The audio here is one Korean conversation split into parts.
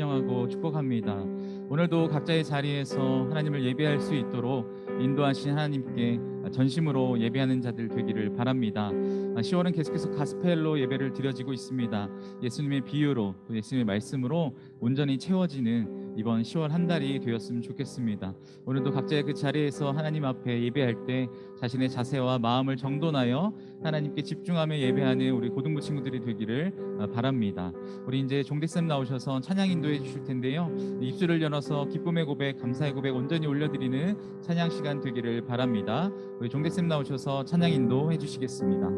환영하고 축복합니다. 오늘도 각자의 자리에서 하나님을 예배할 수 있도록 인도하신 하나님께 전심으로 예배하는 자들 되기를 바랍니다. 10월은 계속해서 가스펠로 예배를 드려지고 있습니다. 예수님의 비유로 또 예수님의 말씀으로 온전히 채워지는 이번 10월 한 달이 되었으면 좋겠습니다. 오늘도 각자의 그 자리에서 하나님 앞에 예배할 때 자신의 자세와 마음을 정돈하여 하나님께 집중하며 예배하는 우리 고등부 친구들이 되기를 바랍니다. 우리 이제 종대쌤 나오셔서 찬양 인도해 주실 텐데요. 입술을 열어서 기쁨의 고백, 감사의 고백 온전히 올려드리는 찬양 시간 되기를 바랍니다. 우리 종대쌤 나오셔서 찬양 인도해 주시겠습니다.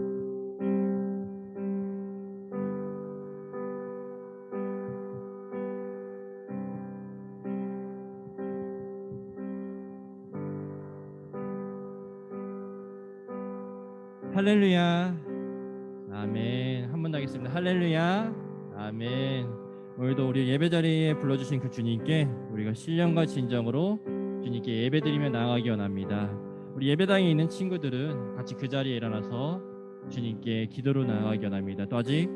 할렐루야. 아멘. 한 번 더 하겠습니다. 할렐루야. 아멘. 오늘도 우리 예배자리에 불러주신 그 주님께 우리가 신령과 진정으로 주님께 예배드리며 나아가기 원합니다. 우리 예배당에 있는 친구들은 같이 그 자리에 일어나서 주님께 기도로 나아가기 원합니다. 또 아직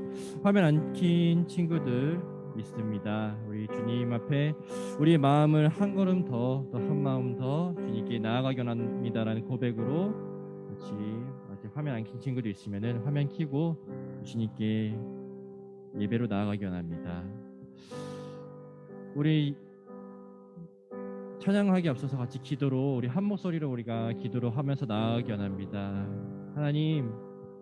화면 안 킨 친구들 있습니다. 우리 주님 앞에 우리의 마음을 한 걸음 더, 또 한 마음 더 주님께 나아가기 원합니다라는 고백으로 같이 화면 안 킨 친구도 있으면은 화면 켜고 주님께 예배로 나아가기 원합니다. 우리 찬양하기 앞서서 같이 기도로 우리 한 목소리로 우리가 기도로 하면서 나아가기 원합니다. 하나님,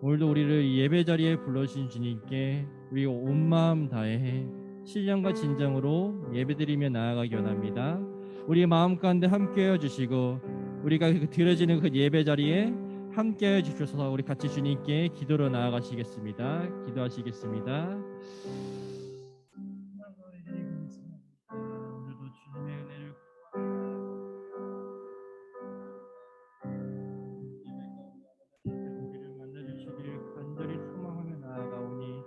오늘도 우리를 이 예배 자리에 불러주신 주님께 우리 온 마음 다해 신령과 진정으로 예배드리며 나아가기 원합니다. 우리의 마음 가운데 함께해 주시고 우리가 드려지는 그 예배 자리에 함께해 주셔서 우리 같이 주님께 기도로 나아가시겠습니다. 기도하시겠습니다. 오늘도 주님의 은혜를 우리를 만나주시기를 간절히 소망하며 나아가오니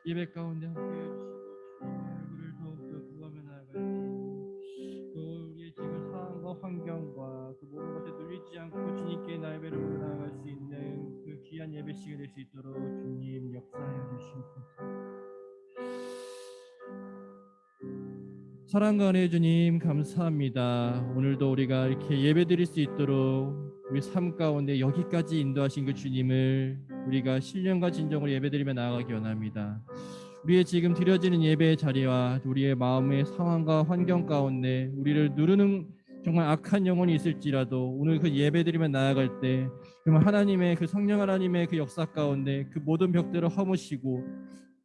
예배 가운데 함께해 주시고 주님의 얼굴을 더욱더 구하며 나아가니 또 우리의 지금 상황과 환경과 그 모든 것에 눌리지 않고 주님께 예배를 나아갈 수 있는 그 귀한 예배 시간이 될 수 있도록 주님 역사하여 주시옵소서. 사랑과 은혜의 주님 감사합니다. 오늘도 우리가 이렇게 예배드릴 수 있도록 우리 삶 가운데 여기까지 인도하신 그 주님을 우리가 신령과 진정으로 예배드리며 나아가기 원합니다. 우리의 지금 드려지는 예배의 자리와 우리의 마음의 상황과 환경 가운데 우리를 누르는 정말 악한 영혼이 있을지라도 오늘 그 예배드리며 나아갈 때 정말 하나님의 그 성령 하나님의 그 역사 가운데 그 모든 벽들을 허무시고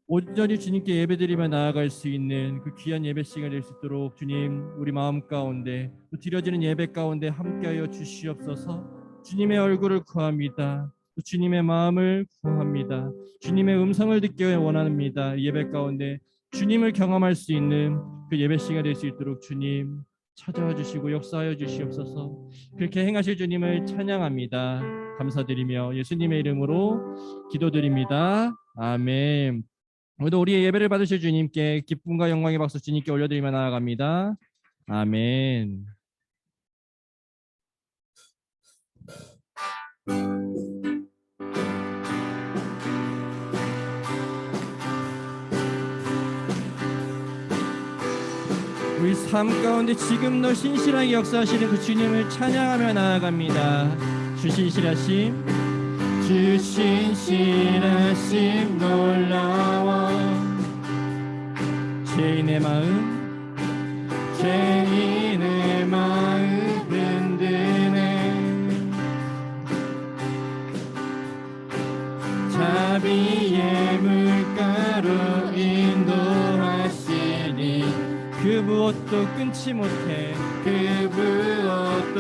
온전히 주님께 예배드리며 나아갈 수 있는 그 귀한 예배 시간이 될 수 있도록 주님 우리 마음 가운데 또 드려지는 예배 가운데 함께하여 주시옵소서. 주님의 얼굴을 구합니다. 또 주님의 마음을 구합니다. 주님의 음성을 듣기 원합니다. 예배 가운데 주님을 경험할 수 있는 그 예배 시간이 될 수 있도록 주님 찾아와 주시고 역사하여 주시옵소서. 그렇게 행하실 주님을 찬양합니다. 감사드리며 예수님의 이름으로 기도드립니다. 아멘. 오늘도 우리의 예배를 받으실 주님께 기쁨과 영광의 박수 주님께 올려드리며 나아갑니다. 아멘. 우리 삶 가운데 지금도 신실하게 역사하시는 그 주님을 찬양하며 나아갑니다. 주 신실하심, 주 신실하심 놀라워 죄인의 마음, 죄인의 마음 흔드네 자비의 물가로 인도하시니 그 무엇도 끊지 못해 그 무엇도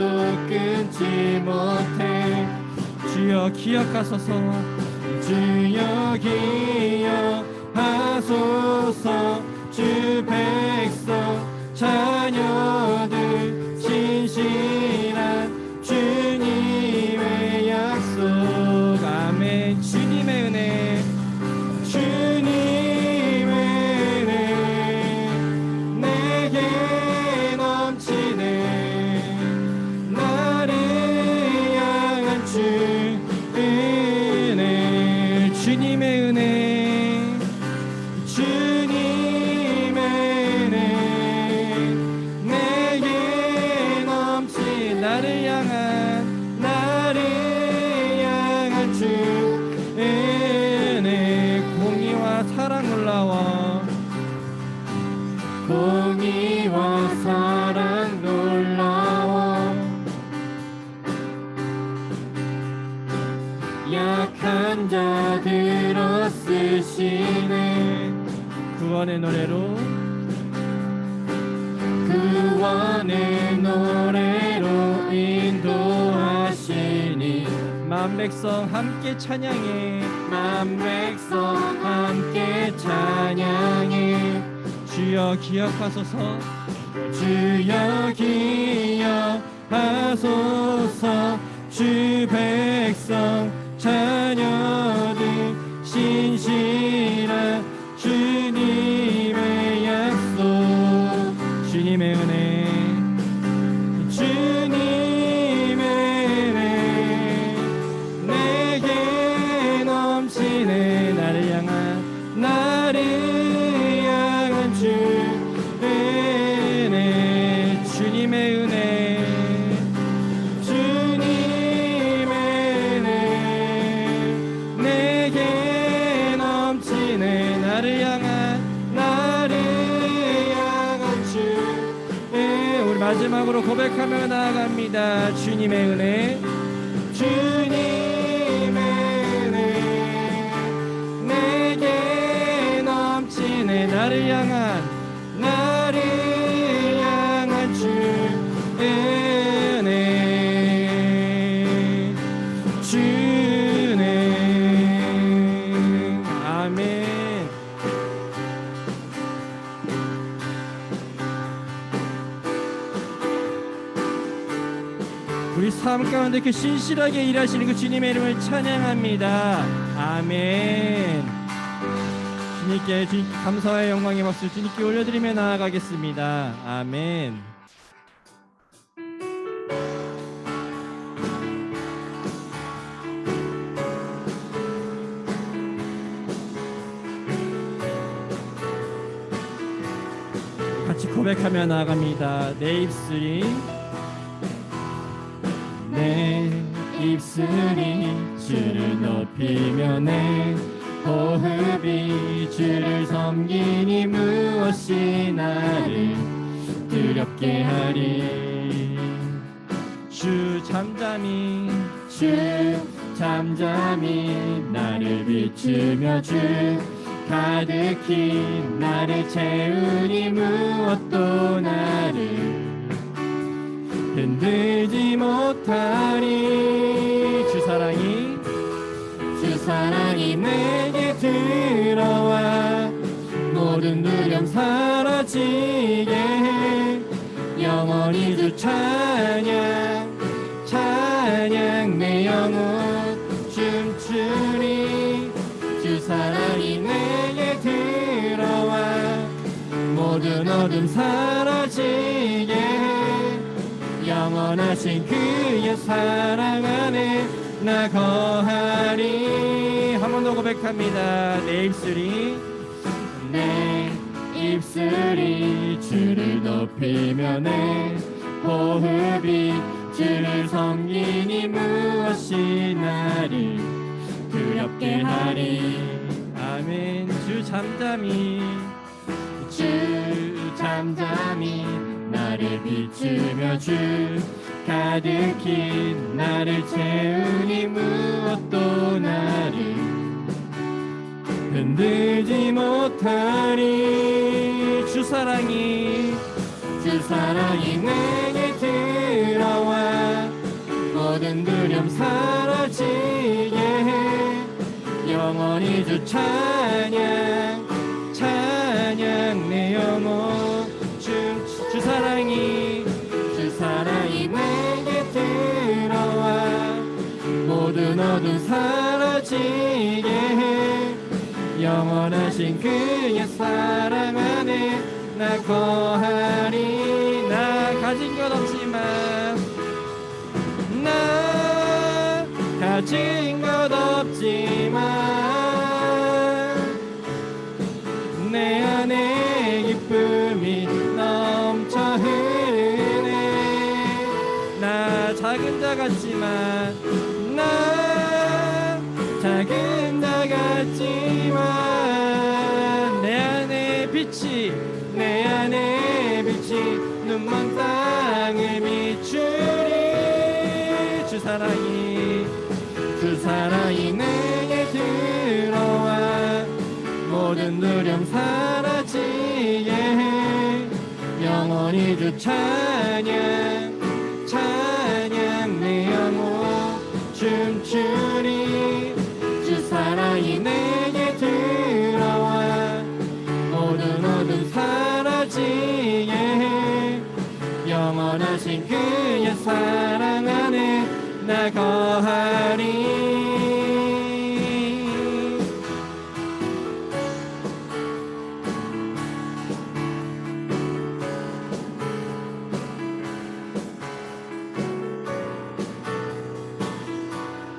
끊지 못해 주여 기억하소서 주여 기억하소서 주 백성 자녀들 신실한 주님의 약속 아멘. 주님의 은혜 주님의 은혜 내게 넘치네 나를 향한 주 은혜 주님의 은혜 주님의 사랑 놀라워 약한 자들어 쓰시네 구원의 노래로 구원의 노래로 인도하시니 만 백성 함께 찬양해 만 백성 함께 찬양해 주여 기억하소서 주여 기억하소서 주 백성 자녀들 신실한 주님의 약속 주님의 은혜 주님의 은혜 내게 넘치네 나를 향한 주 은혜 주님의 은혜 주님의 은혜 내게 넘치네 나를 향한 주 우리 마지막으로 고백하며 나아갑니다. 주님의 은혜 주님의 은혜 내게 넘치네 나를 향한 주 은혜 주 은혜 아멘. 우리 삶 가운데 그 신실하게 일하시는 그 주님의 이름을 찬양합니다. 아멘. 주님께 감사와 영광의 박수 주님께 올려드리며 나아가겠습니다. 아멘. 같이 고백하며 나아갑니다. 내 입술이 주를 높이며 내 호흡이 주를 섬기니 무엇이 나를 두렵게 하리 주 잠잠히 나를 비추며 주 가득히 나를 채우니 무엇도 나를 흔들지 못하리 주 사랑이 내게 들어와 모든 두려움 사라지게 해 영원히 주 찬양 내 영혼 춤추리 주 사랑이 내게 들어와 모든 어둠 사라지게 해 영원하신 그의 사랑 안에 나 거하리 한 번 더 고백합니다. 내 입술이 주를 높이며 내 호흡이 주를 섬기니 무엇이 나를 두렵게 하리 아멘. 주 잠잠히 나를 비추며 주 가득히 나를 채우니 무엇도 나를 흔들지 못하리 주 사랑이 내게 들어와 모든 두려움 사라지게 해 영원히 주 찬양 내 영혼 주 사랑이 내게 들어와 모든 어둠 사라지게 해 영원하신 그의 사랑 안에 나 거하리 나 가진 것 없지만 내 안에 기쁨이 넘쳐 흐르네 나 작은 자 같지만 내 안에 빛이 내 안에 빛이 눈먼 땅을 비추리. 주 사랑이 내게 들어와 모든 두려움 사라지게 해. 영원히 주 찬양 내 영혼 춤추리. 주 사랑이 내게 들어와 모든 어둠 사라지게 해. 영원하신 그의 사랑 안에 나 거하리.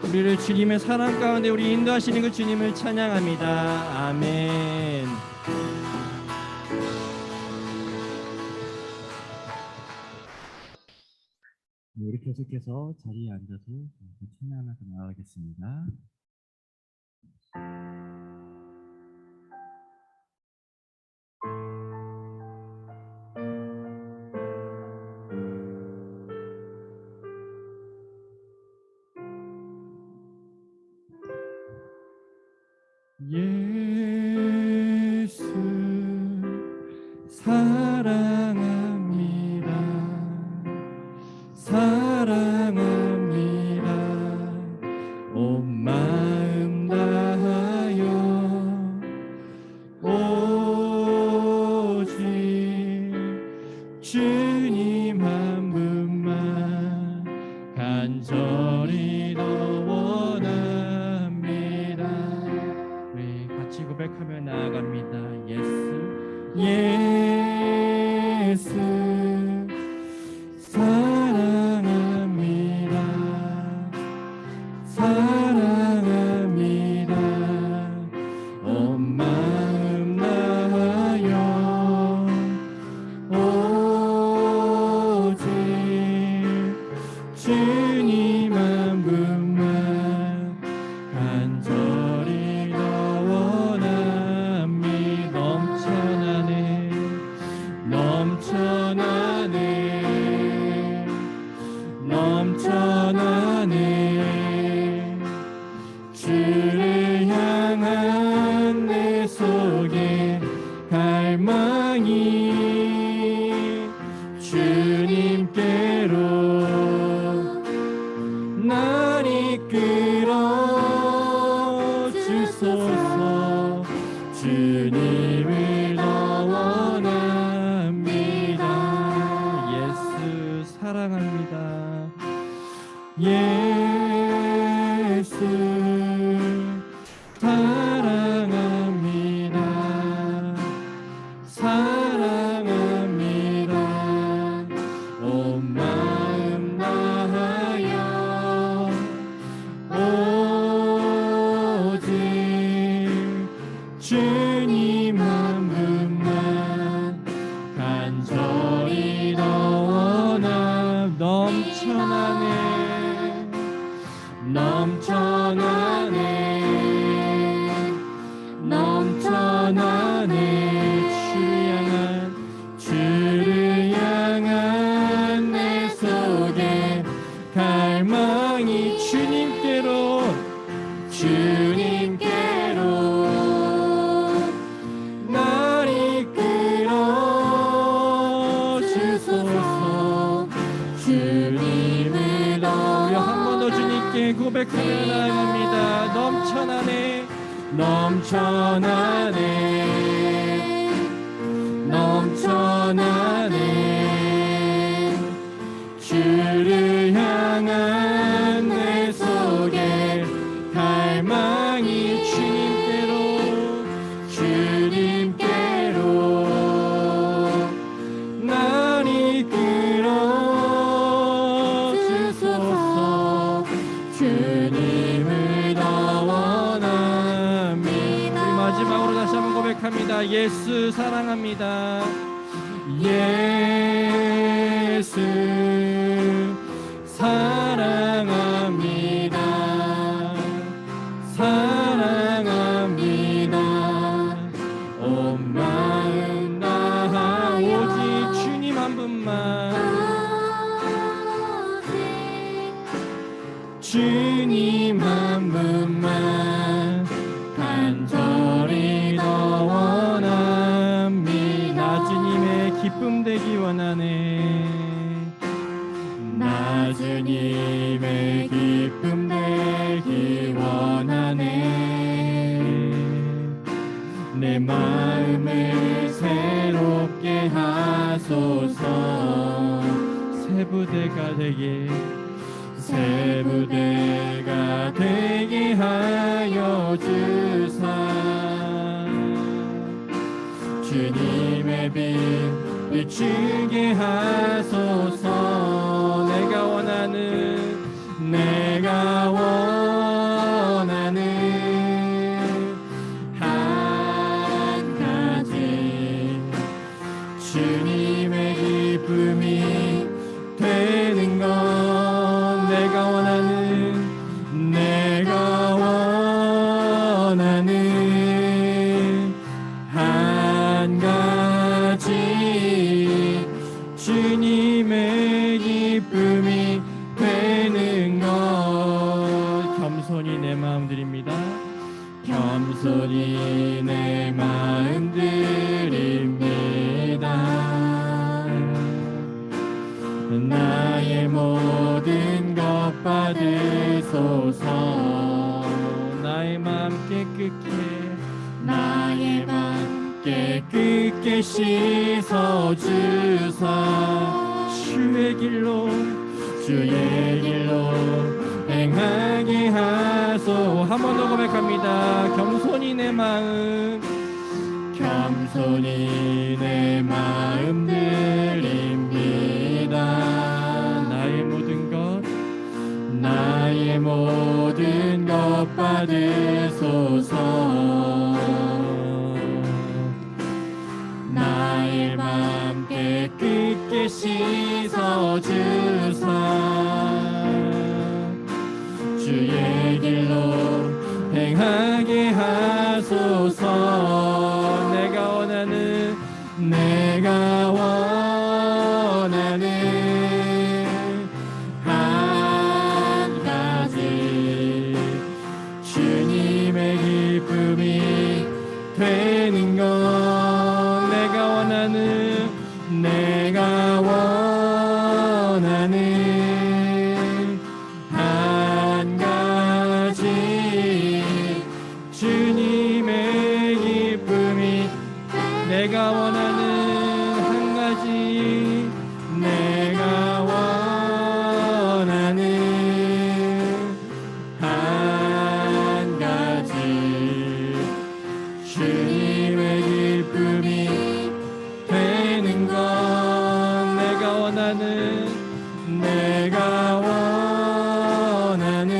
우리를 주님의 사랑 가운데 우리 인도하시는 그 주님을 찬양합니다. 아멘. 우리 계속해서 자리에 앉아서 찬양하면서 나아가겠습니다. 예수 사랑합니다. 사랑합니다. 온 마음 다하여 오직 주님 한 분만 간절히 더 원합니다. 우리 같이 고백하며 나아갑니다. 예수 사랑합니다. 사랑합니다. 온 마음 다하여 오직 주님 한 분만 간절히 더 원합니다. 넘쳐나네 주를 향한 내 속에 갈망이 주님께로 날 이끌어 주소서. 주님을 더 원합니다. 예수 사랑합니다. 예수 사랑합니다. 사랑합니다. 온 마음 다하여 오직 주님 한 분만 간절히 더 원함. 넘쳐나네 주를 향한 내 속에 갈망이 주님께로 날 이끌어 주소서. 주님을 더여 한 번 더 주님께 고백하며 나아갑니다. 넘쳐나네 주를 향한 내 속에 갈망이 주님께로 날 이끌어 주소서. 주님을 더 원합니다. 우리 마지막으로 다시 한번 고백합니다. 예수 사랑합니다. 예수 사랑합니다. 사랑합니다. 온 마음 다 주님 한 분만 간절히 더 원합니다. 주님의 기쁨 되기 원하네. 나 주님의 기쁨 되기 원하네. 내 마음을 새롭게 하소서. 새 부대가 되게 새 부대가 되게 하여 주사. 주님의 빛 비추게 하소서. 내가 원하는 한 가지 주님의 기쁨이 되는 것. 내가 원하는 한 가지 주님의 기쁨이 되는 것. 겸손히 내 마음 드립니다. 겸손히 내 마음 드립니다. 나의 모든 것 받으소서. 나의 마음 깨끗게 씻어 주사. 주의 길로 행하게 하소. 한 번 더 고백합니다. 겸손히 내 마음 드립니다. 나의 모든 것 받으소서. 나의 맘 깨끗게 씻어 주사. 주의 길로 행하게 하소서. 내가 원하는 한 가지 주님의 기쁨이 되는 것. 내가 원하는 한 가지 주님의 기쁨이. 내가 원하는 한 가지. 내가 원하는 한 가지 주님의 기쁨이 되는 것. 내가 원하는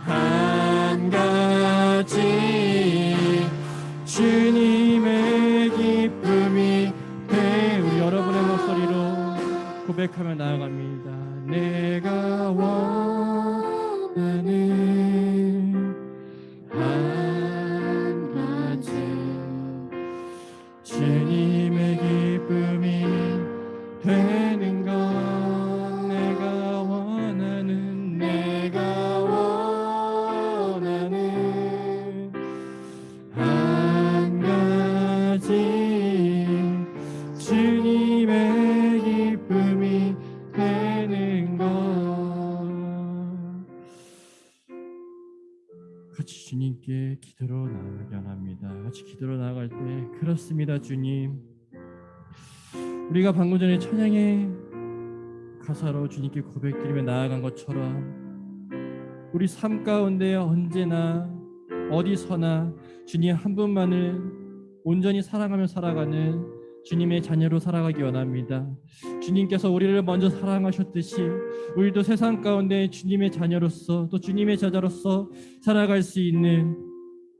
한 가지 주님의 기쁨이 되는. 우리 여러분의 목소리로 고백하며 나아갑니다. 내가 원하는 한 가지 주님의 기쁨이 되는 것. 내가 원하는 한 가지 주님의 기쁨이 되는 것. 같이 주님께 기도로 나아가게 합니다. 같이 기도로 나아갈 때 그렇습니다. 주님, 우리가 방금 전에 찬양의 가사로 주님께 고백드리며 나아간 것처럼 우리 삶 가운데 언제나 어디서나 주님 한 분만을 온전히 사랑하며 살아가는 주님의 자녀로 살아가기 원합니다. 주님께서 우리를 먼저 사랑하셨듯이 우리도 세상 가운데 주님의 자녀로서 또 주님의 제자로서 살아갈 수 있는,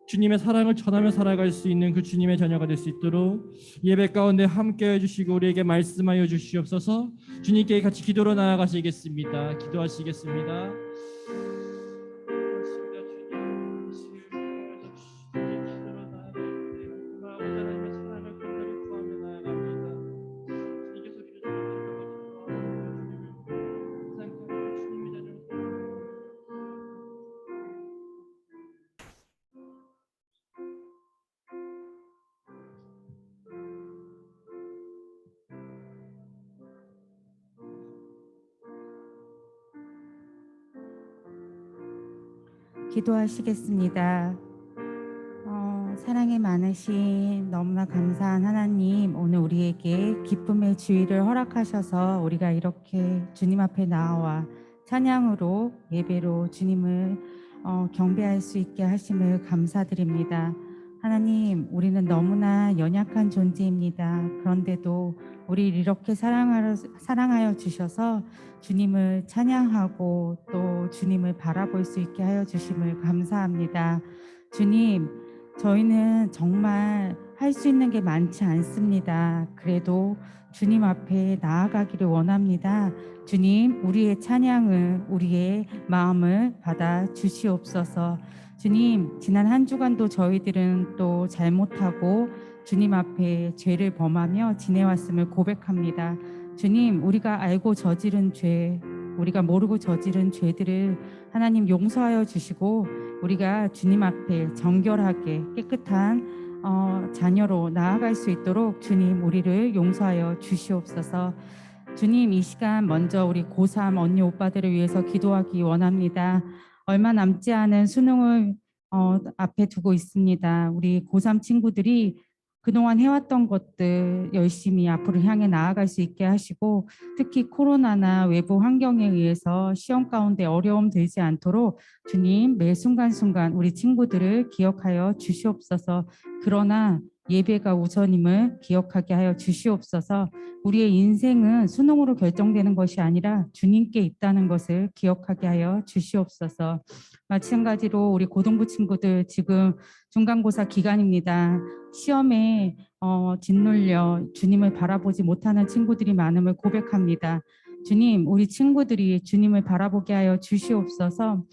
주님의 사랑을 전하며 살아갈 수 있는 그 주님의 자녀가 될 수 있도록 예배 가운데 함께해 주시고 우리에게 말씀하여 주시옵소서. 주님께 같이 기도로 나아가시겠습니다. 기도하시겠습니다. 기도하시겠습니다. 사랑이 많으신 너무나 감사한 하나님, 오늘 우리에게 기쁨의 주일을 허락하셔서 우리가 이렇게 주님 앞에 나와 찬양으로 예배로 주님을 경배할 수 있게 하심을 감사드립니다. 하나님, 우리는 너무나 연약한 존재입니다. 그런데도 우리를 이렇게 사랑하여 주셔서 주님을 찬양하고 또 주님을 바라볼 수 있게 하여 주심을 감사합니다. 주님, 저희는 정말 할 수 있는 게 많지 않습니다. 그래도 주님 앞에 나아가기를 원합니다. 주님, 우리의 찬양을, 우리의 마음을 받아 주시옵소서. 주님, 지난 한 주간도 저희들은 또 잘못하고 주님 앞에 죄를 범하며 지내왔음을 고백합니다. 주님, 우리가 알고 저지른 죄, 우리가 모르고 저지른 죄들을 하나님 용서하여 주시고 우리가 주님 앞에 정결하게 깨끗한 자녀로 나아갈 수 있도록 주님 우리를 용서하여 주시옵소서. 주님, 이 시간 먼저 우리 고3 언니 오빠들을 위해서 기도하기 원합니다. 얼마 남지 않은 수능을 앞에 두고 있습니다. 우리 고3 친구들이 그동안 해왔던 것들 열심히 앞으로 향해 나아갈 수 있게 하시고, 특히 코로나나 외부 환경에 의해서 시험 가운데 어려움 들지 않도록 주님 매 순간순간 우리 친구들을 기억하여 주시옵소서. 그러나 예배가 우선임을 기억하게 하여 주시옵소서. 우리의 인생은 수능으로 결정되는 것이 아니라 주님께 있다는 것을 기억하게 하여 주시옵소서. 마찬가지로 우리 고등부 친구들 지금 중간고사 기간입니다. 시험에 짓눌려 주님을 바라보지 못하는 친구들이 많음을 고백합니다. 주님, 우리 친구들이 주님을 바라보게 하여 주시옵소서.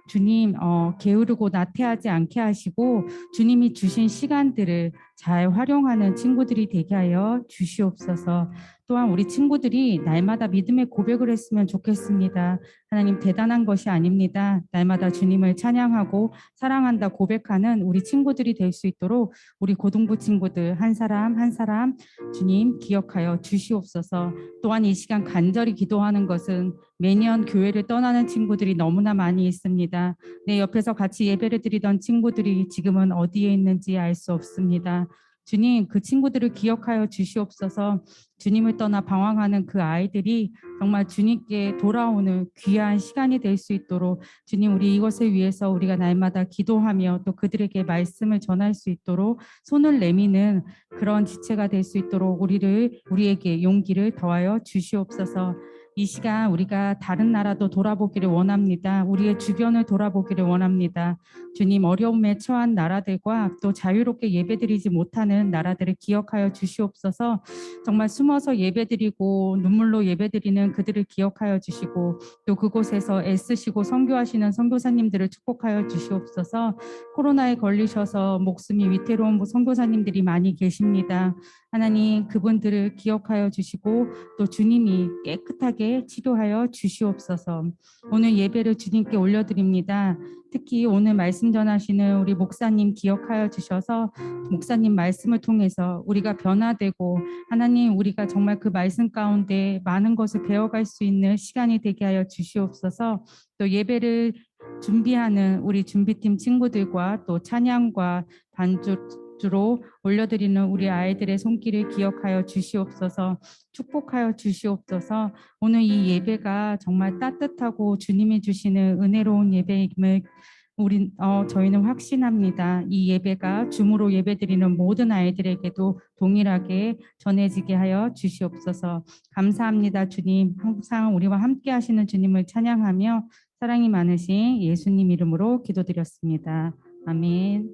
주님, 게으르고 나태하지 않게 하시고 주님이 주신 시간들을 잘 활용하는 친구들이 되게 하여 주시옵소서. 또한 우리 친구들이 날마다 믿음의 고백을 했으면 좋겠습니다. 하나님, 대단한 것이 아닙니다. 날마다 주님을 찬양하고 사랑한다 고백하는 우리 친구들이 될 수 있도록 우리 고등부 친구들 한 사람 한 사람 주님 기억하여 주시옵소서. 또한 이 시간 간절히 기도하는 것은 매년 교회를 떠나는 친구들이 너무나 많이 있습니다. 내 옆에서 같이 예배를 드리던 친구들이 지금은 어디에 있는지 알 수 없습니다. 주님, 그 친구들을 기억하여 주시옵소서. 주님을 떠나 방황하는 그 아이들이 정말 주님께 돌아오는 귀한 시간이 될 수 있도록 주님, 우리 이것을 위해서 우리가 날마다 기도하며 또 그들에게 말씀을 전할 수 있도록 손을 내미는 그런 지체가 될 수 있도록 우리에게 용기를 더하여 주시옵소서. 이 시간 우리가 다른 나라도 돌아보기를 원합니다. 우리의 주변을 돌아보기를 원합니다. 주님, 어려움에 처한 나라들과 또 자유롭게 예배드리지 못하는 나라들을 기억하여 주시옵소서. 정말 숨어서 예배드리고 눈물로 예배드리는 그들을 기억하여 주시고 또 그곳에서 애쓰시고 선교하시는 선교사님들을 축복하여 주시옵소서. 코로나에 걸리셔서 목숨이 위태로운 선교사님들이 많이 계십니다. 하나님, 그분들을 기억하여 주시고 또 주님이 깨끗하게 치료하여 주시옵소서. 오늘 예배를 주님께 올려드립니다. 특히 오늘 말씀 전하시는 우리 목사님 기억하여 주셔서 목사님 말씀을 통해서 우리가 변화되고 하나님, 우리가 정말 그 말씀 가운데 많은 것을 배워갈 수 있는 시간이 되게 하여 주시옵소서. 또 예배를 준비하는 우리 준비팀 친구들과 또 찬양과 반주로 올려드리는 우리 아이들의 손길을 기억하여 주시옵소서. 축복하여 주시옵소서. 오늘 이 예배가 정말 따뜻하고 주님이 주시는 은혜로운 예배임을 저희는 확신합니다. 이 예배가 줌으로 예배드리는 모든 아이들에게도 동일하게 전해지게 하여 주시옵소서. 감사합니다. 주님, 항상 우리와 함께 하시는 주님을 찬양하며 사랑이 많으신 예수님 이름으로 기도드렸습니다. 아멘.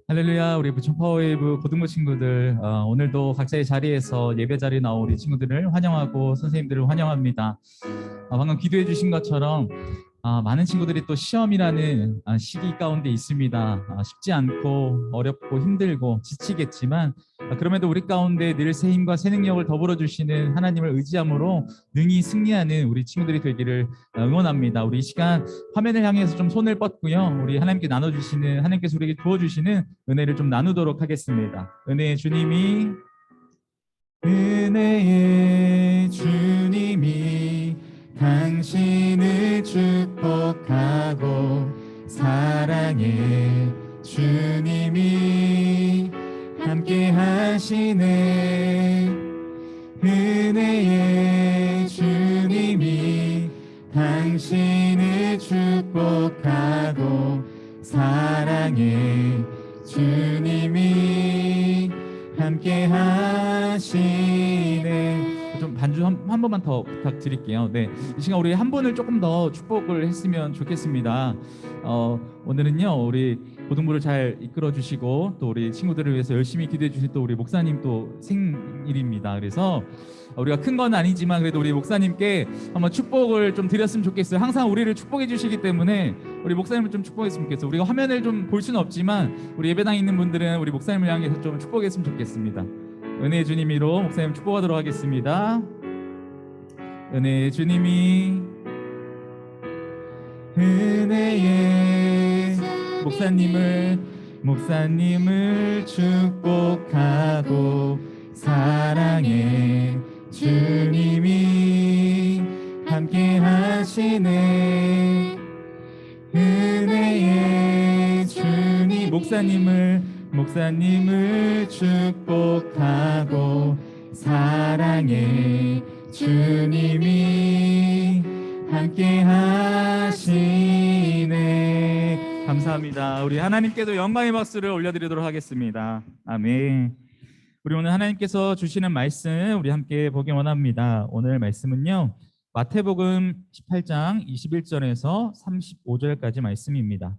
할렐루야. 우리 부천 파워웨이브 고등부 친구들, 오늘도 각자의 자리에서 예배 자리에 나온 우리 친구들을 환영하고 선생님들을 환영합니다. 방금 기도해 주신 것처럼 많은 친구들이 또 시험이라는 시기 가운데 있습니다. 쉽지 않고 어렵고 힘들고 지치겠지만 그럼에도 우리 가운데 늘 새 힘과 새 능력을 더불어 주시는 하나님을 의지함으로 능히 승리하는 우리 친구들이 되기를 응원합니다. 우리 이 시간 화면을 향해서 좀 손을 뻗고요, 우리 하나님께 나눠주시는, 하나님께서 우리에게 부어주시는 은혜를 좀 나누도록 하겠습니다. 은혜의 주님이 당신을 축복하고 사랑해 주님이 함께 하시네. 은혜의 주님이 당신을 축복하고 사랑해 주님이 함께 하시네. 좀 반주 한 번만 더 부탁드릴게요. 네, 이 시간 우리 한 분을 조금 더 축복을 했으면 좋겠습니다. 오늘은요 우리 고등부를 잘 이끌어 주시고 또 우리 친구들을 위해서 열심히 기도해 주신 또 우리 목사님 또 생일입니다. 그래서 우리가 큰 건 아니지만 그래도 우리 목사님께 한번 축복을 좀 드렸으면 좋겠어요. 항상 우리를 축복해 주시기 때문에 우리 목사님을 좀 축복했으면 좋겠어요. 우리가 화면을 좀 볼 수는 없지만 우리 예배당에 있는 분들은 우리 목사님을 향해서 좀 축복했으면 좋겠습니다. 은혜의 주님이로 목사님 축복하도록 하겠습니다. 은혜의 주님이 은혜의 목사님을 축복하고 사랑해 주님이 함께 하시네. 은혜의 주님 목사님을 축복하고 사랑해 주님이 함께 하시네. 감사합니다. 우리 하나님께도 영광의 박수를 올려드리도록 하겠습니다. 아멘. 우리 오늘 하나님께서 주시는 말씀 우리 함께 보기 원합니다. 오늘 말씀은요 마태복음 18장 21절에서 35절까지 말씀입니다.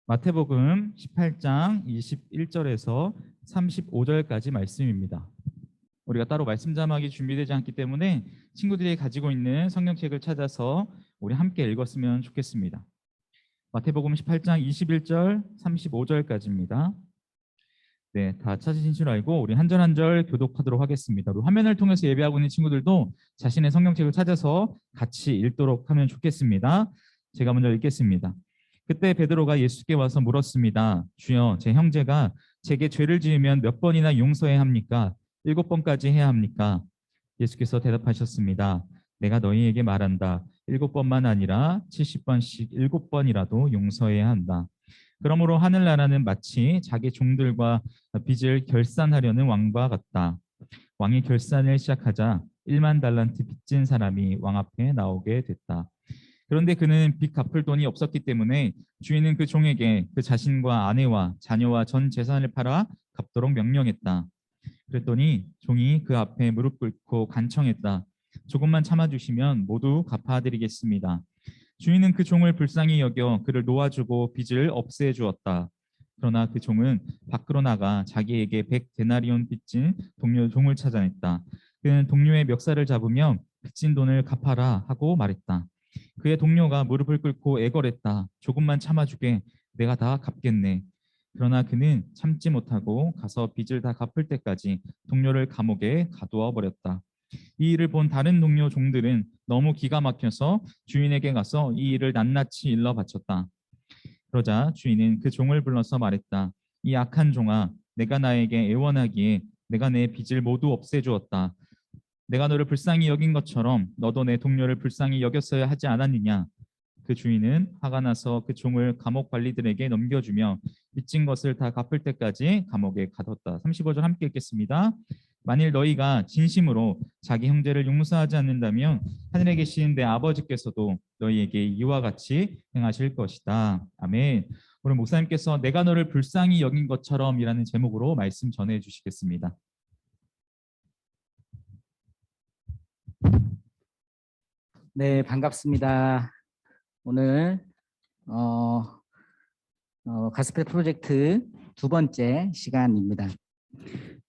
마태복음 18장 21절에서 35절까지 말씀입니다. 우리가 따로 말씀 자막이 준비되지 않기 때문에 친구들이 가지고 있는 성경책을 찾아서 우리 함께 읽었으면 좋겠습니다. 마태복음 18장 21절 35절까지입니다. 네, 다 찾으신 줄 알고 우리 한 절 한 절 교독하도록 하겠습니다. 우리 화면을 통해서 예배하고 있는 친구들도 자신의 성경책을 찾아서 같이 읽도록 하면 좋겠습니다. 제가 먼저 읽겠습니다. 그때 베드로가 예수께 와서 물었습니다. 주여, 제 형제가 제게 죄를 지으면 몇 번이나 용서해야 합니까? 7번까지 해야 합니까? 예수께서 대답하셨습니다. 내가 너희에게 말한다. 7번만 아니라 70번씩 7번이라도 용서해야 한다. 그러므로 하늘나라는 마치 자기 종들과 빚을 결산하려는 왕과 같다. 왕이 결산을 시작하자 1만 달란트 빚진 사람이 왕 앞에 나오게 됐다. 그런데 그는 빚 갚을 돈이 없었기 때문에 주인은 그 종에게 그 자신과 아내와 자녀와 전 재산을 팔아 갚도록 명령했다. 그랬더니 종이 그 앞에 무릎 꿇고 간청했다. 조금만 참아주시면 모두 갚아드리겠습니다. 주인은 그 종을 불쌍히 여겨 그를 놓아주고 빚을 없애주었다. 그러나 그 종은 밖으로 나가 자기에게 100데나리온 빚진 동료 종을 찾아냈다. 그는 동료의 멱살을 잡으며 빚진 돈을 갚아라 하고 말했다. 그의 동료가 무릎을 꿇고 애걸했다. 조금만 참아주게, 내가 다 갚겠네. 그러나 그는 참지 못하고 가서 빚을 다 갚을 때까지 동료를 감옥에 가두어 버렸다. 이 일을 본 다른 동료 종들은 너무 기가 막혀서 주인에게 가서 이 일을 낱낱이 일러 바쳤다. 그러자 주인은 그 종을 불러서 말했다. 이 악한 종아, 내가 나에게 애원하기에 내가 내 빚을 모두 없애주었다. 내가 너를 불쌍히 여긴 것처럼 너도 내 동료를 불쌍히 여겼어야 하지 않았느냐? 그 주인은 화가 나서 그 종을 감옥 관리들에게 넘겨주며 빚진 것을 다 갚을 때까지 감옥에 가뒀다. 35절 함께 읽겠습니다. 만일 너희가 진심으로 자기 형제를 용서하지 않는다면 하늘에 계신 내 아버지께서도 너희에게 이와 같이 행하실 것이다. 아멘. 오늘 목사님께서 내가 너를 불쌍히 여긴 것처럼이라는 제목으로 말씀 전해 주시겠습니다. 네, 반갑습니다. 오늘 가스펠 프로젝트 두 번째 시간입니다.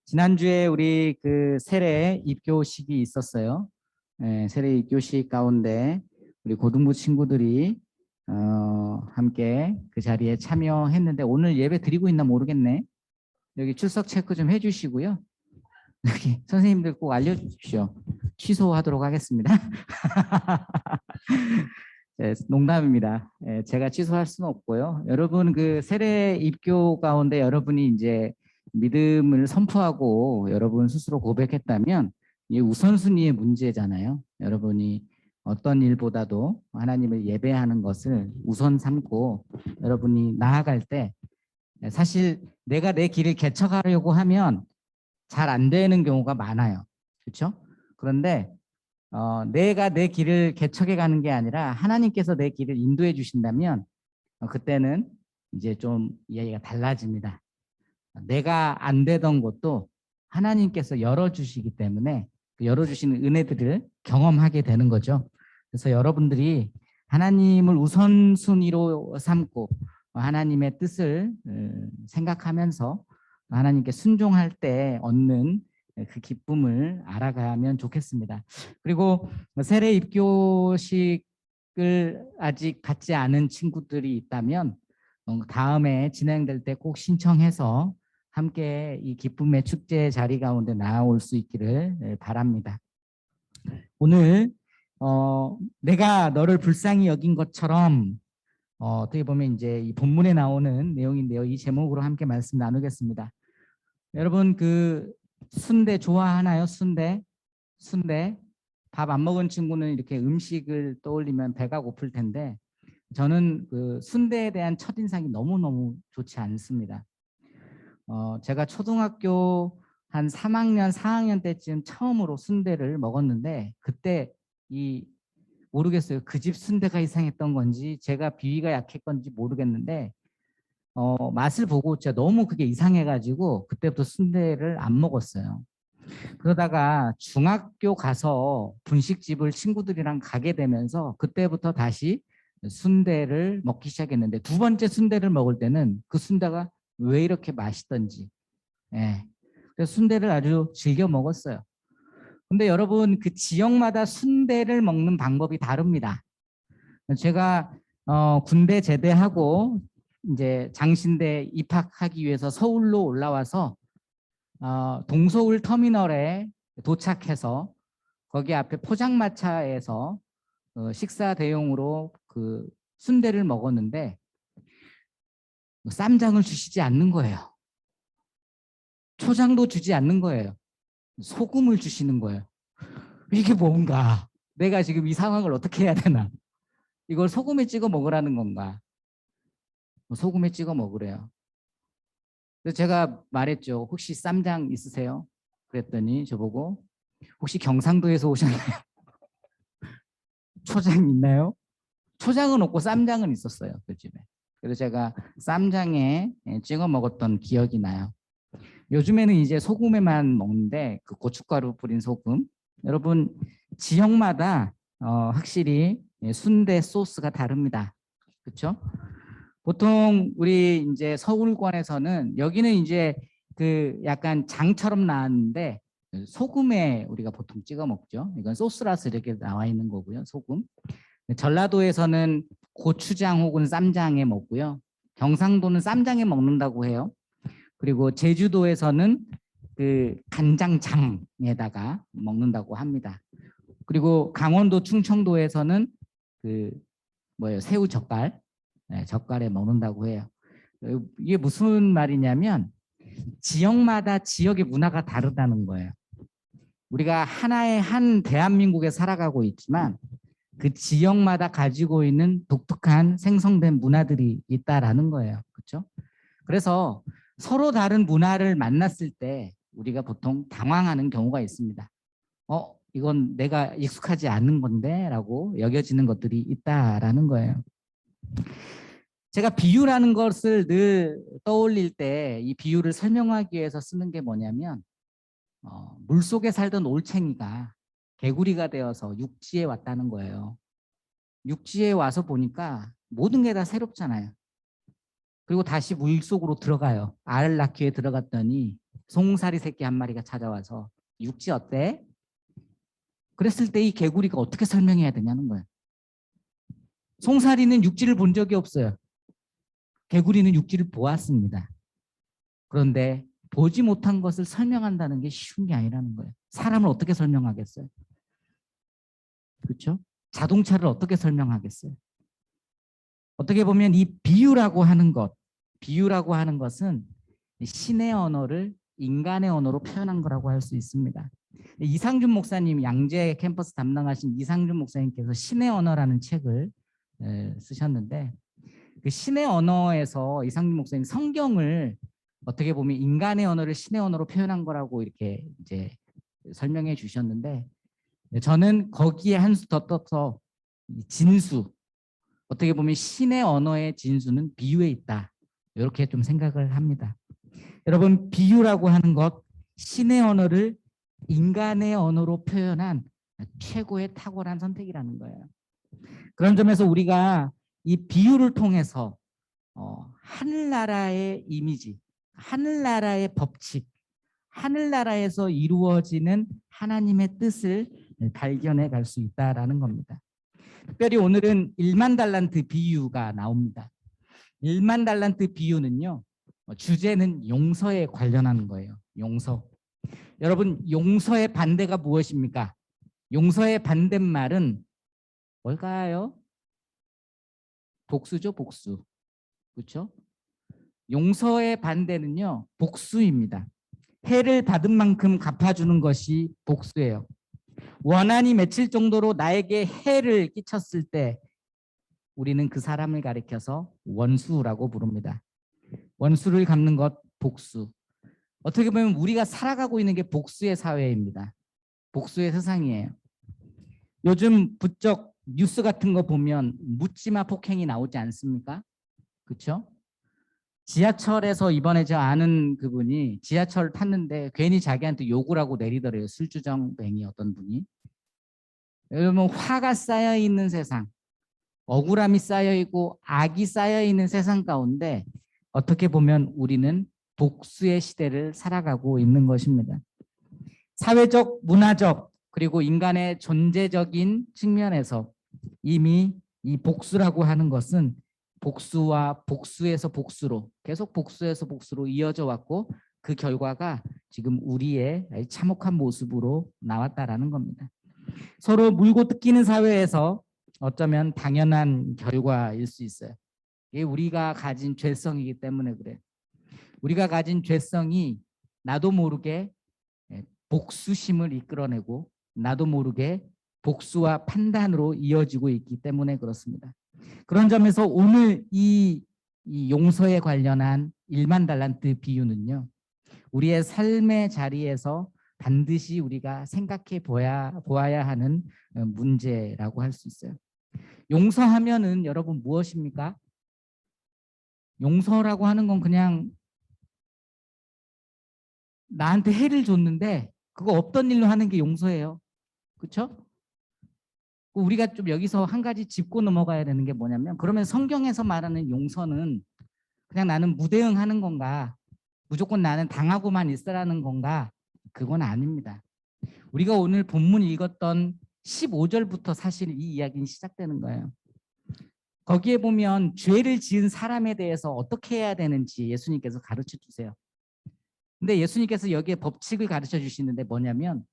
지난주에 우리 그 세례 입교식이 있었어요. 네, 세례 입교식 가운데 우리 고등부 친구들이 함께 그 자리에 참여했는데 오늘 예배 드리고 있나 모르겠네. 여기 출석 체크 좀 해주시고요. 여기 선생님들 꼭 알려주십시오. 취소하도록 하겠습니다. 네, 농담입니다. 네, 제가 취소할 수는 없고요. 여러분 그 세례 입교 가운데 여러분이 이제 믿음을 선포하고 여러분 스스로 고백했다면 이게 우선순위의 문제잖아요. 여러분이 어떤 일보다도 하나님을 예배하는 것을 우선 삼고 여러분이 나아갈 때 사실 내가 내 길을 개척하려고 하면 잘 안 되는 경우가 많아요. 그렇죠? 그런데 내가 내 길을 개척해 가는 게 아니라 하나님께서 내 길을 인도해 주신다면 그때는 이제 좀 이야기가 달라집니다. 내가 안 되던 것도 하나님께서 열어주시기 때문에 그 열어주시는 은혜들을 경험하게 되는 거죠. 그래서 여러분들이 하나님을 우선순위로 삼고 하나님의 뜻을 생각하면서 하나님께 순종할 때 얻는 그 기쁨을 알아가면 좋겠습니다. 그리고 세례 입교식을 아직 갖지 않은 친구들이 있다면 다음에 진행될 때 꼭 신청해서 함께 이 기쁨의 축제 자리 가운데 나올 수 있기를 바랍니다. 오늘 내가 너를 불쌍히 여긴 것처럼 어떻게 보면 이제 이 본문에 나오는 내용인데요. 이 제목으로 함께 말씀 나누겠습니다. 여러분 그 순대 좋아하나요? 순대 밥 안 먹은 친구는 이렇게 음식을 떠올리면 배가 고플 텐데 저는 그 순대에 대한 첫인상이 너무너무 좋지 않습니다. 제가 초등학교 한 3학년, 4학년 때쯤 처음으로 순대를 먹었는데 그때 모르겠어요. 그 집 순대가 이상했던 건지 제가 비위가 약했건지 모르겠는데 맛을 보고 진짜 너무 그게 이상해가지고 그때부터 순대를 안 먹었어요. 그러다가 중학교 가서 분식집을 친구들이랑 가게 되면서 그때부터 다시 순대를 먹기 시작했는데 두 번째 순대를 먹을 때는 그 순대가 왜 이렇게 맛있던지 그래서 순대를 아주 즐겨 먹었어요. 근데 여러분 그 지역마다 순대를 먹는 방법이 다릅니다. 제가 군대 제대하고 이제 장신대 입학하기 위해서 서울로 올라와서 동서울 터미널에 도착해서 거기 앞에 포장마차에서 식사 대용으로 그 순대를 먹었는데 쌈장을 주시지 않는 거예요. 초장도 주지 않는 거예요. 소금을 주시는 거예요. 이게 뭔가 내가 지금 이 상황을 어떻게 해야 되나? 이걸 소금에 찍어 먹으라는 건가? 소금에 찍어 먹으래요. 그래서 제가 말했죠. 혹시 쌈장 있으세요? 그랬더니 저보고 혹시 경상도에서 오셨나요? 초장 있나요? 초장은 없고 쌈장은 있었어요. 그 집에. 그래서 제가 쌈장에 찍어 먹었던 기억이 나요. 요즘에는 이제 소금에만 먹는데 그 고춧가루 뿌린 소금. 여러분 지역마다 확실히 순대 소스가 다릅니다. 그렇죠? 보통 우리 이제 서울권에서는 여기는 이제 그 약간 장처럼 나왔는데 소금에 우리가 보통 찍어 먹죠. 이건 소스라서 이렇게 나와 있는 거고요. 소금. 전라도에서는 고추장 혹은 쌈장에 먹고요. 경상도는 쌈장에 먹는다고 해요. 그리고 제주도에서는 그 간장장에다가 먹는다고 합니다. 그리고 강원도 충청도에서는 그 새우 젓갈, 젓갈에 먹는다고 해요. 이게 무슨 말이냐면 지역마다 지역의 문화가 다르다는 거예요. 우리가 하나의 한 대한민국에 살아가고 있지만 그 지역마다 가지고 있는 독특한 생성된 문화들이 있다라는 거예요. 그렇죠? 그래서 서로 다른 문화를 만났을 때 우리가 보통 당황하는 경우가 있습니다. 이건 내가 익숙하지 않은 건데 라고 여겨지는 것들이 있다라는 거예요. 제가 비유라는 것을 늘 떠올릴 때 이 비유를 설명하기 위해서 쓰는 게 뭐냐면 물속에 살던 올챙이가 개구리가 되어서 육지에 왔다는 거예요. 육지에 와서 보니까 모든 게 다 새롭잖아요. 그리고 다시 물속으로 들어가요. 알을 낳기 위해 들어갔더니 송사리 새끼 한 마리가 찾아와서 육지 어때? 그랬을 때 이 개구리가 어떻게 설명해야 되냐는 거예요. 송사리는 육지를 본 적이 없어요. 개구리는 육지를 보았습니다. 그런데 보지 못한 것을 설명한다는 게 쉬운 게 아니라는 거예요. 사람을 어떻게 설명하겠어요? 그렇죠? 자동차를 어떻게 설명하겠어요? 어떻게 보면 이 비유라고 하는 것은 신의 언어를 인간의 언어로 표현한 거라고 할 수 있습니다. 이상준 목사님, 양재 캠퍼스 담당하신 이상준 목사님께서 신의 언어라는 책을 쓰셨는데, 그 신의 언어에서 이상준 목사님 성경을 어떻게 보면 인간의 언어를 신의 언어로 표현한 거라고 이렇게 이제 설명해 주셨는데, 저는 거기에 한 수 더 떠서 진수, 어떻게 보면 신의 언어의 진수는 비유에 있다, 이렇게 좀 생각을 합니다. 여러분, 비유라고 하는 것, 신의 언어를 인간의 언어로 표현한 최고의 탁월한 선택이라는 거예요. 그런 점에서 우리가 이 비유를 통해서 하늘나라의 이미지, 하늘나라의 법칙, 하늘나라에서 이루어지는 하나님의 뜻을 발견해 갈 수 있다라는 겁니다. 특별히 오늘은 1만 달란트 비유가 나옵니다. 1만 달란트 비유는요, 주제는 용서에 관련한 거예요. 용서. 여러분, 용서의 반대가 무엇입니까? 용서의 반대말은 뭘까요? 복수죠, 복수. 그렇죠? 용서의 반대는요, 복수입니다. 해를 받은 만큼 갚아주는 것이 복수예요. 원한이 맺힐 정도로 나에게 해를 끼쳤을 때 우리는 그 사람을 가리켜서 원수라고 부릅니다. 원수를 갚는 것, 복수. 어떻게 보면 우리가 살아가고 있는 게 복수의 사회입니다. 복수의 세상이에요. 요즘 부쩍 뉴스 같은 거 보면 묻지마 폭행이 나오지 않습니까? 그렇죠? 지하철에서 이번에 저 아는 그분이 지하철 탔는데 괜히 자기한테 욕을 하고 내리더래요. 술주정뱅이 어떤 분이. 여러분, 화가 쌓여 있는 세상, 억울함이 쌓여 있고 악이 쌓여 있는 세상 가운데 어떻게 보면 우리는 복수의 시대를 살아가고 있는 것입니다. 사회적, 문화적, 그리고 인간의 존재적인 측면에서 이미 이 복수라고 하는 것은 복수와 복수에서 복수로, 계속 복수에서 복수로 이어져 왔고, 그 결과가 지금 우리의 참혹한 모습으로 나왔다라는 겁니다. 서로 물고 뜯기는 사회에서 어쩌면 당연한 결과일 수 있어요. 이게 우리가 가진 죄성이기 때문에 그래요. 우리가 가진 죄성이 나도 모르게 복수심을 이끌어내고 나도 모르게 복수와 판단으로 이어지고 있기 때문에 그렇습니다. 그런 점에서 오늘 이 용서에 관련한 1만 달란트 비유는요, 우리의 삶의 자리에서 반드시 우리가 생각해 보아야 하는 문제라고 할 수 있어요. 용서하면은 여러분 무엇입니까? 용서라고 하는 건 그냥 나한테 해를 줬는데 그거 없던 일로 하는 게 용서예요. 그렇죠? 우리가 좀 여기서 한 가지 짚고 넘어가야 되는 게 뭐냐면, 그러면 성경에서 말하는 용서는 그냥 나는 무대응하는 건가? 무조건 나는 당하고만 있으라는 건가? 그건 아닙니다. 우리가 오늘 본문 읽었던 15절부터 사실 이 이야기는 시작되는 거예요. 거기에 보면 죄를 지은 사람에 대해서 어떻게 해야 되는지 예수님께서 가르쳐 주세요. 근데 예수님께서 여기에 법칙을 가르쳐 주시는데 뭐냐면,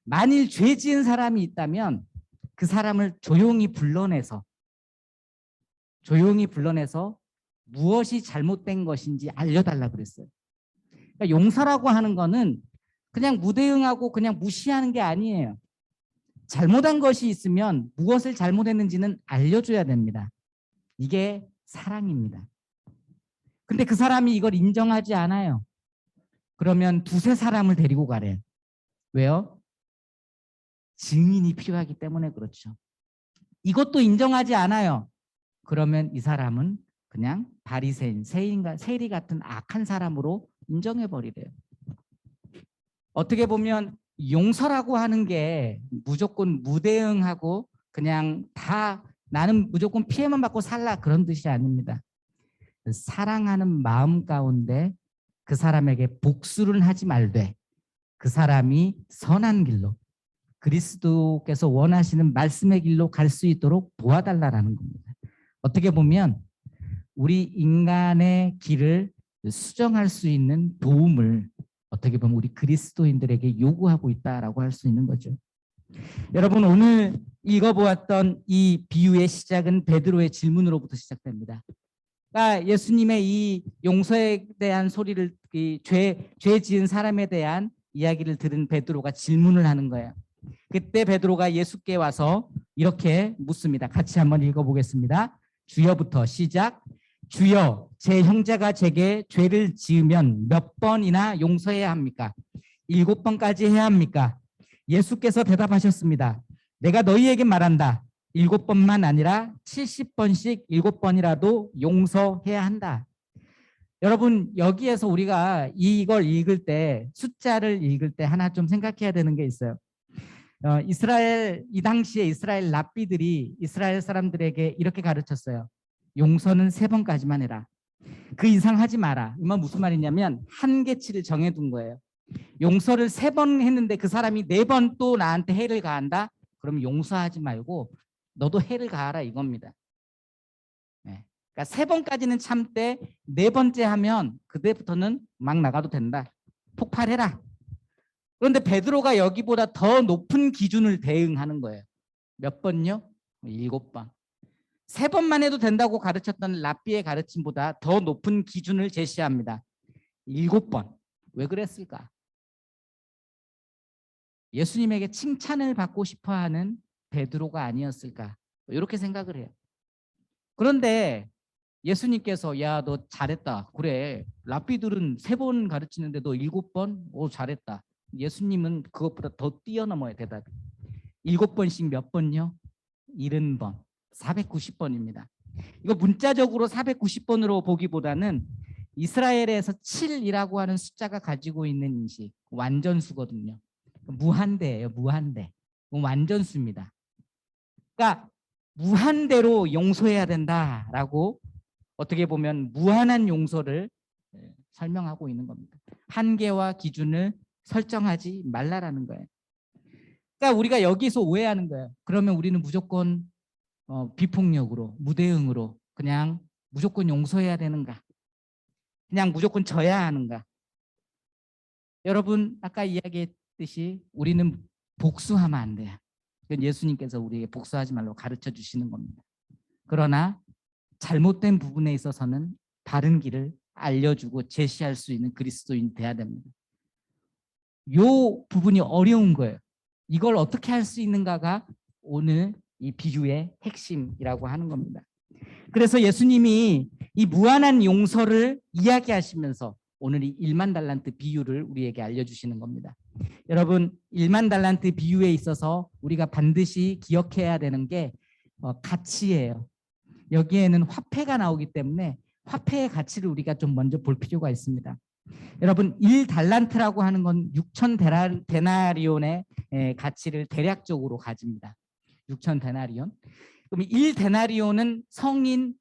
만일 죄 지은 사람이 있다면 그 사람을 조용히 불러내서 무엇이 잘못된 것인지 알려달라 그랬어요. 그러니까 용서라고 하는 거는 그냥 무대응하고 그냥 무시하는 게 아니에요. 잘못한 것이 있으면 무엇을 잘못했는지는 알려줘야 됩니다. 이게 사랑입니다. 근데 그 사람이 이걸 인정하지 않아요. 그러면 두세 사람을 데리고 가래요. 왜요? 증인이 필요하기 때문에 그렇죠. 이것도 인정하지 않아요. 그러면 이 사람은 그냥 바리새인, 세리 같은 악한 사람으로 인정해버리래요. 어떻게 보면 용서라고 하는 게 무조건 무대응하고 그냥 다 나는 무조건 피해만 받고 살라, 그런 뜻이 아닙니다. 사랑하는 마음 가운데 그 사람에게 복수를 하지 말되 그 사람이 선한 길로, 그리스도께서 원하시는 말씀의 길로 갈 수 있도록 도와달라는 겁니다. 어떻게 보면 우리 인간의 길을 수정할 수 있는 도움을 어떻게 보면 우리 그리스도인들에게 요구하고 있다라고 할 수 있는 거죠. 여러분, 오늘 읽어보았던 이 비유의 시작은 베드로의 질문으로부터 시작됩니다. 그러니까 예수님의 이 용서에 대한 소리를, 죄 지은 사람에 대한 이야기를 들은 베드로가 질문을 하는 거예요. 그때 베드로가 예수께 와서 이렇게 묻습니다. 같이 한번 읽어보겠습니다. 주여부터 시작. 주여, 제 형제가 제게 죄를 지으면 몇 번이나 용서해야 합니까? 7번까지 해야 합니까? 예수께서 대답하셨습니다. 내가 너희에게 말한다. 7번만 아니라 70번씩 7번이라도 용서해야 한다. 여러분, 여기에서 우리가 이걸 읽을 때, 숫자를 읽을 때 하나 좀 생각해야 되는 게 있어요. 이 당시에 이스라엘 랍비들이 이스라엘 사람들에게 이렇게 가르쳤어요. 용서는 3번까지만 해라. 그 이상 하지 마라. 이 말 무슨 말이냐면 한계치를 정해둔 거예요. 용서를 3번 했는데 그 사람이 4번 또 나한테 해를 가한다? 그럼 용서하지 말고 너도 해를 가하라 이겁니다. 네. 그러니까 3번까지는 참되 4번째 하면 그때부터는 막 나가도 된다. 폭발해라. 그런데 베드로가 여기보다 더 높은 기준을 대응하는 거예요. 몇 번요? 7번. 3번만 해도 된다고 가르쳤던 랍비의 가르침보다 더 높은 기준을 제시합니다. 7번. 왜 그랬을까? 예수님에게 칭찬을 받고 싶어하는 베드로가 아니었을까? 이렇게 생각을 해요. 그런데 예수님께서 야, 너 잘했다. 그래. 랍비들은 3번 가르치는데 너 7번? 오, 잘했다. 예수님은 그것보다 더 뛰어넘어요, 대답이. 7번씩 몇 번요? 70번. 490번입니다. 이거 문자적으로 490번으로 보기보다는 이스라엘에서 7이라고 하는 숫자가 가지고 있는 인식, 완전수거든요. 무한대예요, 무한대. 완전수입니다. 그러니까 무한대로 용서해야 된다라고 어떻게 보면 무한한 용서를 설명하고 있는 겁니다. 한계와 기준을 설정하지 말라라는 거예요. 그러니까 우리가 여기서 오해하는 거예요. 그러면 우리는 무조건 비폭력으로, 무대응으로 그냥 무조건 용서해야 되는가? 그냥 무조건 져야 하는가? 여러분, 아까 이야기했듯이 우리는 복수하면 안 돼요. 그건 예수님께서 우리에게 복수하지 말라고 가르쳐 주시는 겁니다. 그러나 잘못된 부분에 있어서는 바른 길을 알려주고 제시할 수 있는 그리스도인이 돼야 됩니다. 이 부분이 어려운 거예요. 이걸 어떻게 할 수 있는가가 오늘 이 비유의 핵심이라고 하는 겁니다. 그래서 예수님이 이 무한한 용서를 이야기하시면서 오늘 이 1만 달란트 비유를 우리에게 알려주시는 겁니다. 여러분, 1만 달란트 비유에 있어서 우리가 반드시 기억해야 되는 게 가치예요. 여기에는 화폐가 나오기 때문에 화폐의 가치를 우리가 좀 먼저 볼 필요가 있습니다. 여러분, 1달란트라고 하는 건 6천 데나리온의 가치를 대략적으로 가집니다. 6천 데나리온. 그럼 1데나리온은 성인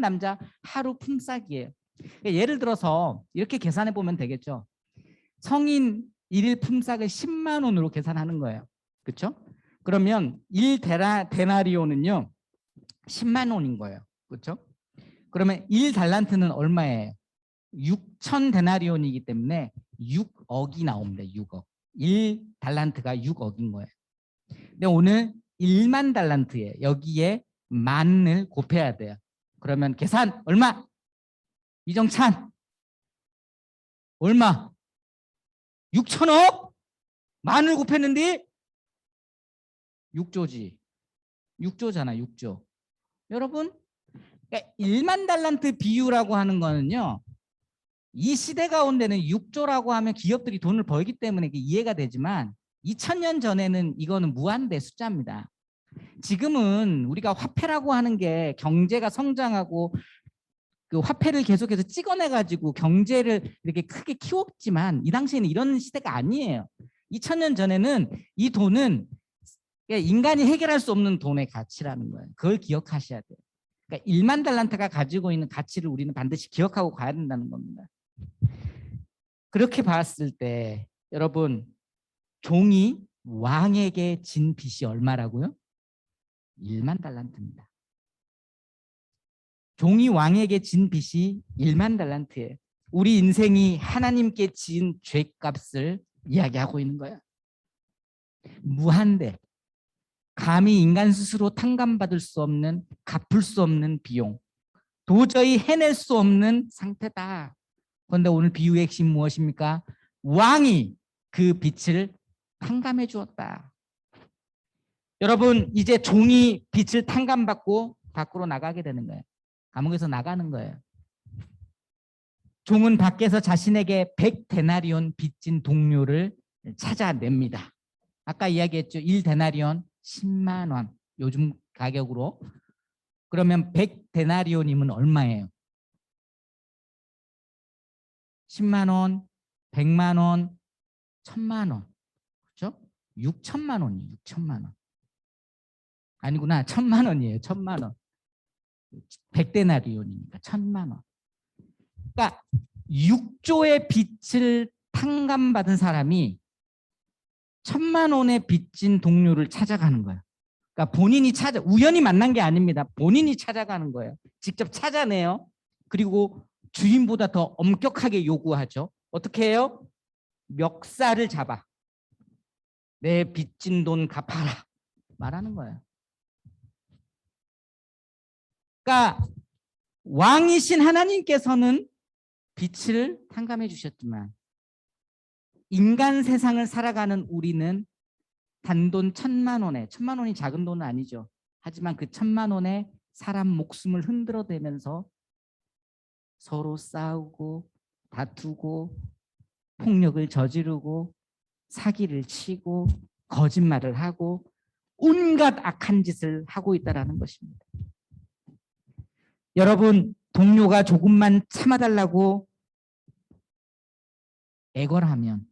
남자 하루 품삯이에요. 그러니까 예를 들어서 이렇게 계산해 보면 되겠죠. 성인 1일 품삯을 10만 원으로 계산하는 거예요. 그렇죠? 그러면 1데나리온은요 10만 원인 거예요. 그렇죠? 그러면 1달란트는 얼마예요? 6천 데나리온이기 때문에 6억이 나옵니다. 6억. 1달란트가 6억인 거예요. 근데 오늘 1만 달란트에 여기에 만을 곱해야 돼요. 그러면 계산 얼마? 이정찬 얼마? 6천억? 만을 곱했는데 6조지. 6조잖아. 6조. 여러분, 그러니까 1만 달란트 비유라고 하는 거는요. 이 시대 가운데는 6조라고 하면 기업들이 돈을 벌기 때문에 이해가 되지만 2000년 전에는 이거는 무한대 숫자입니다. 지금은 우리가 화폐라고 하는 게 경제가 성장하고 그 화폐를 계속해서 찍어내가지고 경제를 이렇게 크게 키웠지만 이 당시에는 이런 시대가 아니에요. 2000년 전에는 이 돈은 인간이 해결할 수 없는 돈의 가치라는 거예요. 그걸 기억하셔야 돼요. 그러니까 1만 달란트가 가지고 있는 가치를 우리는 반드시 기억하고 가야 된다는 겁니다. 그렇게 봤을 때 여러분, 종이 왕에게 진 빚이 얼마라고요? 1만 달란트입니다. 종이 왕에게 진 빚이 1만 달란트예요. 우리 인생이 하나님께 지은 죄값을 이야기하고 있는 거야. 무한대. 감히 인간 스스로 탕감받을 수 없는, 갚을 수 없는 비용. 도저히 해낼 수 없는 상태다. 그런데 오늘 비유의 핵심 무엇입니까? 왕이 그 빛을 탕감해 주었다. 여러분, 이제 종이 빛을 탕감받고 밖으로 나가게 되는 거예요. 감옥에서 나가는 거예요. 종은 밖에서 자신에게 100데나리온 빚진 동료를 찾아냅니다. 아까 이야기했죠. 1데나리온 10만 원. 요즘 가격으로. 그러면 100데나리온이면 얼마예요? 10만 원, 100만 원, 1000만 원. 그렇죠? 6천만 원이에요. 6천만 원. 아니구나. 1000만 원이에요. 1000만 원. 100데나리온이니까 1000만 원. 그러니까 6조의 빚을 탕감받은 사람이 1000만 원의 빚진 동료를 찾아가는 거예요. 그러니까 본인이 우연히 만난 게 아닙니다. 본인이 찾아가는 거예요. 직접 찾아내요. 그리고 주인보다 더 엄격하게 요구하죠. 어떻게 해요? 멱살을 잡아. 내 빚진 돈 갚아라. 말하는 거예요. 그러니까 왕이신 하나님께서는 빛을 탕감해 주셨지만 인간 세상을 살아가는 우리는 단돈 1000만 원에, 1000만 원이 작은 돈은 아니죠. 하지만 그 1000만 원에 사람 목숨을 흔들어대면서 서로 싸우고 다투고 폭력을 저지르고 사기를 치고 거짓말을 하고 온갖 악한 짓을 하고 있다는 것입니다. 여러분, 동료가 조금만 참아달라고 애걸하면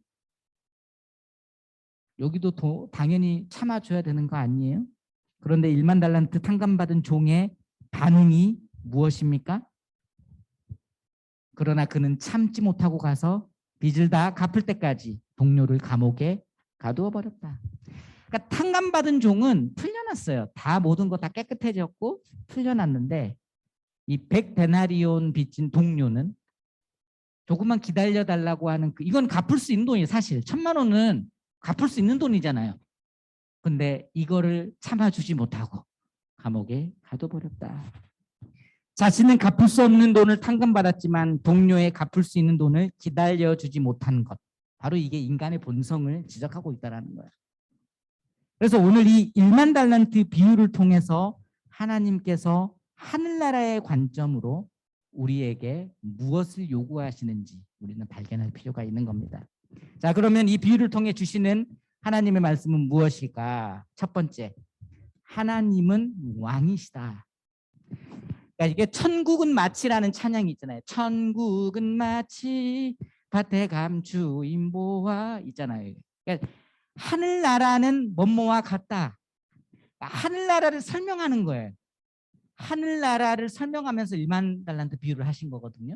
여기도 당연히 참아줘야 되는 거 아니에요? 그런데 1만 달란트 탕감받은 종의 반응이 무엇입니까? 그러나 그는 참지 못하고 가서 빚을 다 갚을 때까지 동료를 감옥에 가두어 버렸다. 그러니까 탕감받은 종은 풀려났어요. 다 모든 거 다 깨끗해졌고 풀려났는데 이 100데나리온 빚진 동료는 조금만 기다려달라고 하는 이건 갚을 수 있는 돈이에요. 사실 1000만 원은 갚을 수 있는 돈이잖아요. 근데 이거를 참아주지 못하고 감옥에 가둬버렸다. 자신은 갚을 수 없는 돈을 탕감받았지만 동료의 갚을 수 있는 돈을 기다려주지 못한 것. 바로 이게 인간의 본성을 지적하고 있다는 거예요. 그래서 오늘 이 1만 달란트 비유를 통해서 하나님께서 하늘나라의 관점으로 우리에게 무엇을 요구하시는지 우리는 발견할 필요가 있는 겁니다. 자, 그러면 이 비유를 통해 주시는 하나님의 말씀은 무엇일까? 첫 번째, 하나님은 왕이시다. 그러니까 이게 천국은 마치라는 찬양이 있잖아요. 천국은 마치 밭에 감추인 보화 있잖아요. 그러니까 하늘나라는 뭐뭐와 같다. 하늘나라를 설명하는 거예요. 하늘나라를 설명하면서 1만 달란트 비유를 하신 거거든요.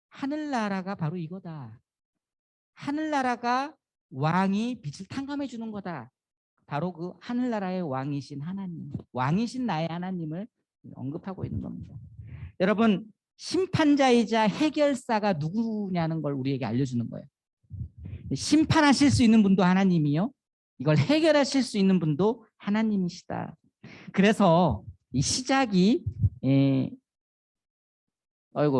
하늘나라가 바로 이거다. 하늘나라가 왕이 빛을 탕감해 주는 거다. 바로 그 하늘나라의 왕이신 하나님, 왕이신 나의 하나님을 언급하고 있는 겁니다. 여러분, 심판자이자 해결사가 누구냐는 걸 우리에게 알려주는 거예요. 심판하실 수 있는 분도 하나님이요, 이걸 해결하실 수 있는 분도 하나님이시다. 그래서 이 시작이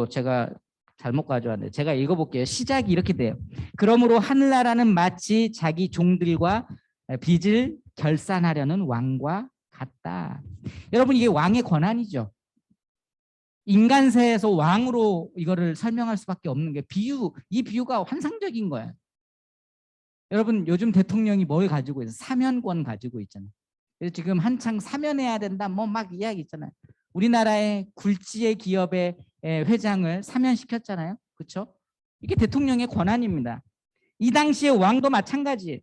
제가 잘못 가져왔네요. 제가 읽어볼게요. 시작이 이렇게 돼요. 그러므로 하늘나라는 마치 자기 종들과 빚을 결산하려는 왕과 같다. 여러분, 이게 왕의 권한이죠. 인간세에서 왕으로 이거를 설명할 수밖에 없는 게 이 비유가 환상적인 거예요. 여러분, 요즘 대통령이 뭘 가지고 있어요? 사면권 가지고 있잖아요. 그래서 지금 한창 사면해야 된다 뭐 막 이야기 있잖아요. 우리나라의 굴지의 기업의 회장을 사면시켰잖아요. 그렇죠? 이게 대통령의 권한입니다. 이 당시에 왕도 마찬가지예요.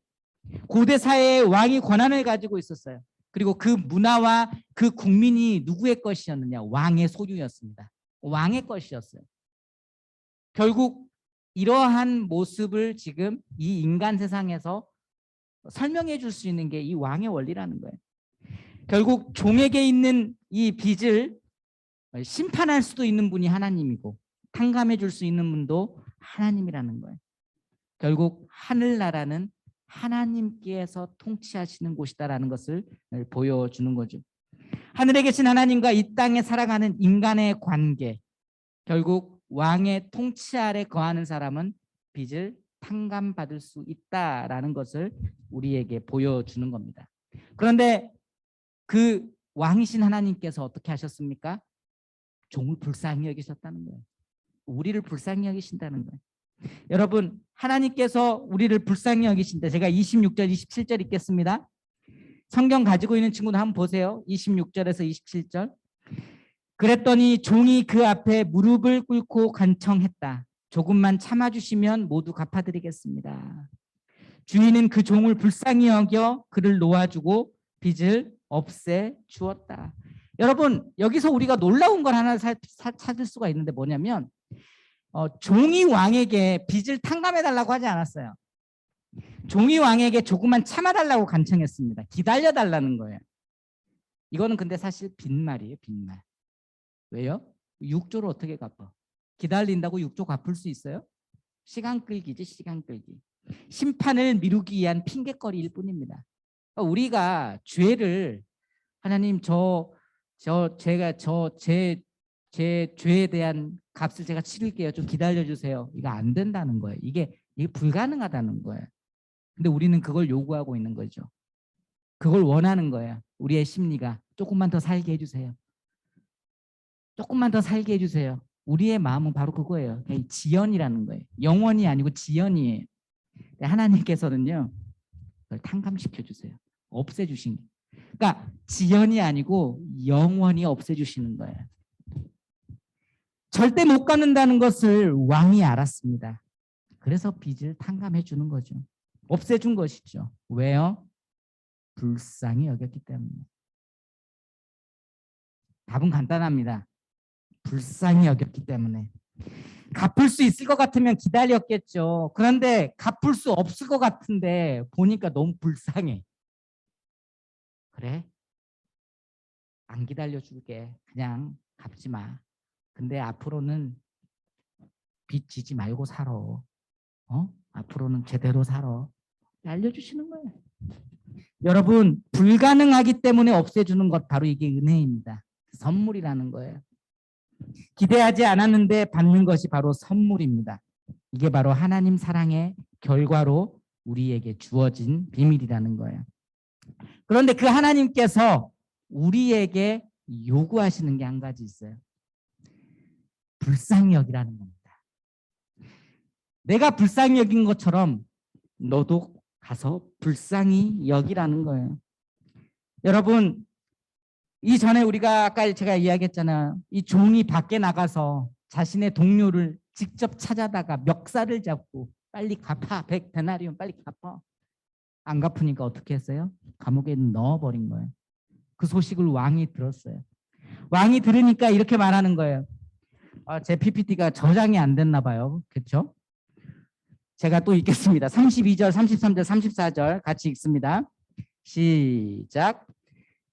고대 사회의 왕이 권한을 가지고 있었어요. 그리고 그 문화와 그 국민이 누구의 것이었느냐? 왕의 소유였습니다. 왕의 것이었어요. 결국 이러한 모습을 지금 이 인간 세상에서 설명해 줄 수 있는 게 이 왕의 원리라는 거예요. 결국 종에게 있는 이 빚을 심판할 수도 있는 분이 하나님이고 탕감해 줄 수 있는 분도 하나님이라는 거예요. 결국 하늘나라는 하나님께서 통치하시는 곳이다라는 것을 보여주는 거죠. 하늘에 계신 하나님과 이 땅에 살아가는 인간의 관계, 결국 왕의 통치 아래 거하는 사람은 빚을 탕감받을 수 있다라는 것을 우리에게 보여주는 겁니다. 그런데 그 왕이신 하나님께서 어떻게 하셨습니까? 종을 불쌍히 여기셨다는 거예요. 우리를 불쌍히 여기신다는 거예요. 여러분, 하나님께서 우리를 불쌍히 여기신다. 제가 26절, 27절 읽겠습니다. 성경 가지고 있는 친구들 한번 보세요. 26절에서 27절. 그랬더니 종이 그 앞에 무릎을 꿇고 간청했다. 조금만 참아주시면 모두 갚아드리겠습니다. 주인은 그 종을 불쌍히 여겨 그를 놓아주고 빚을 없애 주었다. 여러분, 여기서 우리가 놀라운 걸 하나 찾을 수가 있는데 뭐냐면 종이 왕에게 빚을 탕감해달라고 하지 않았어요. 종이 왕에게 조금만 참아달라고 간청했습니다. 기다려달라는 거예요. 이거는 근데 사실 빈말이에요. 빈말. 왜요? 6조를 어떻게 갚아? 기다린다고 6조 갚을 수 있어요? 시간 끌기지, 시간 끌기. 심판을 미루기 위한 핑계거리일 뿐입니다. 우리가 죄를 하나님 제 죄에 대한 값을 제가 치를게요. 좀 기다려 주세요. 이거 안 된다는 거예요. 이게 불가능하다는 거예요. 근데 우리는 그걸 요구하고 있는 거죠. 그걸 원하는 거예요. 우리의 심리가 조금만 더 살게 해주세요. 조금만 더 살게 해주세요. 우리의 마음은 바로 그거예요. 지연이라는 거예요. 영원이 아니고 지연이에요. 하나님께서는요, 그걸 탕감시켜 주세요. 없애주신 게. 그러니까 지연이 아니고 영원히 없애주시는 거예요. 절대 못 갚는다는 것을 왕이 알았습니다. 그래서 빚을 탕감해 주는 거죠. 없애준 것이죠. 왜요? 불쌍히 여겼기 때문에. 답은 간단합니다. 불쌍히 여겼기 때문에. 갚을 수 있을 것 같으면 기다렸겠죠. 그런데 갚을 수 없을 것 같은데 보니까 너무 불쌍해. 그래? 안 기다려줄게. 그냥 갚지 마. 근데 앞으로는 빚 지지 말고 살아. 앞으로는 제대로 살아. 알려주시는 거예요. 여러분, 불가능하기 때문에 없애주는 것, 바로 이게 은혜입니다. 선물이라는 거예요. 기대하지 않았는데 받는 것이 바로 선물입니다. 이게 바로 하나님 사랑의 결과로 우리에게 주어진 비밀이라는 거예요. 그런데 그 하나님께서 우리에게 요구하시는 게 한 가지 있어요. 불쌍히 여기라는 겁니다. 내가 불쌍히 여긴 것처럼 너도 가서 불쌍히 여기라는 거예요. 여러분, 이전에 우리가 아까 제가 이야기했잖아요. 이 종이 밖에 나가서 자신의 동료를 직접 찾아다가 멱살을 잡고 빨리 갚아. 100데나리온 빨리 갚아. 안 갚으니까 어떻게 했어요? 감옥에 넣어버린 거예요. 그 소식을 왕이 들었어요. 왕이 들으니까 이렇게 말하는 거예요. 제 PPT가 저장이 안 됐나 봐요. 그렇죠? 제가 또 읽겠습니다. 32절, 33절, 34절 같이 읽습니다. 시작.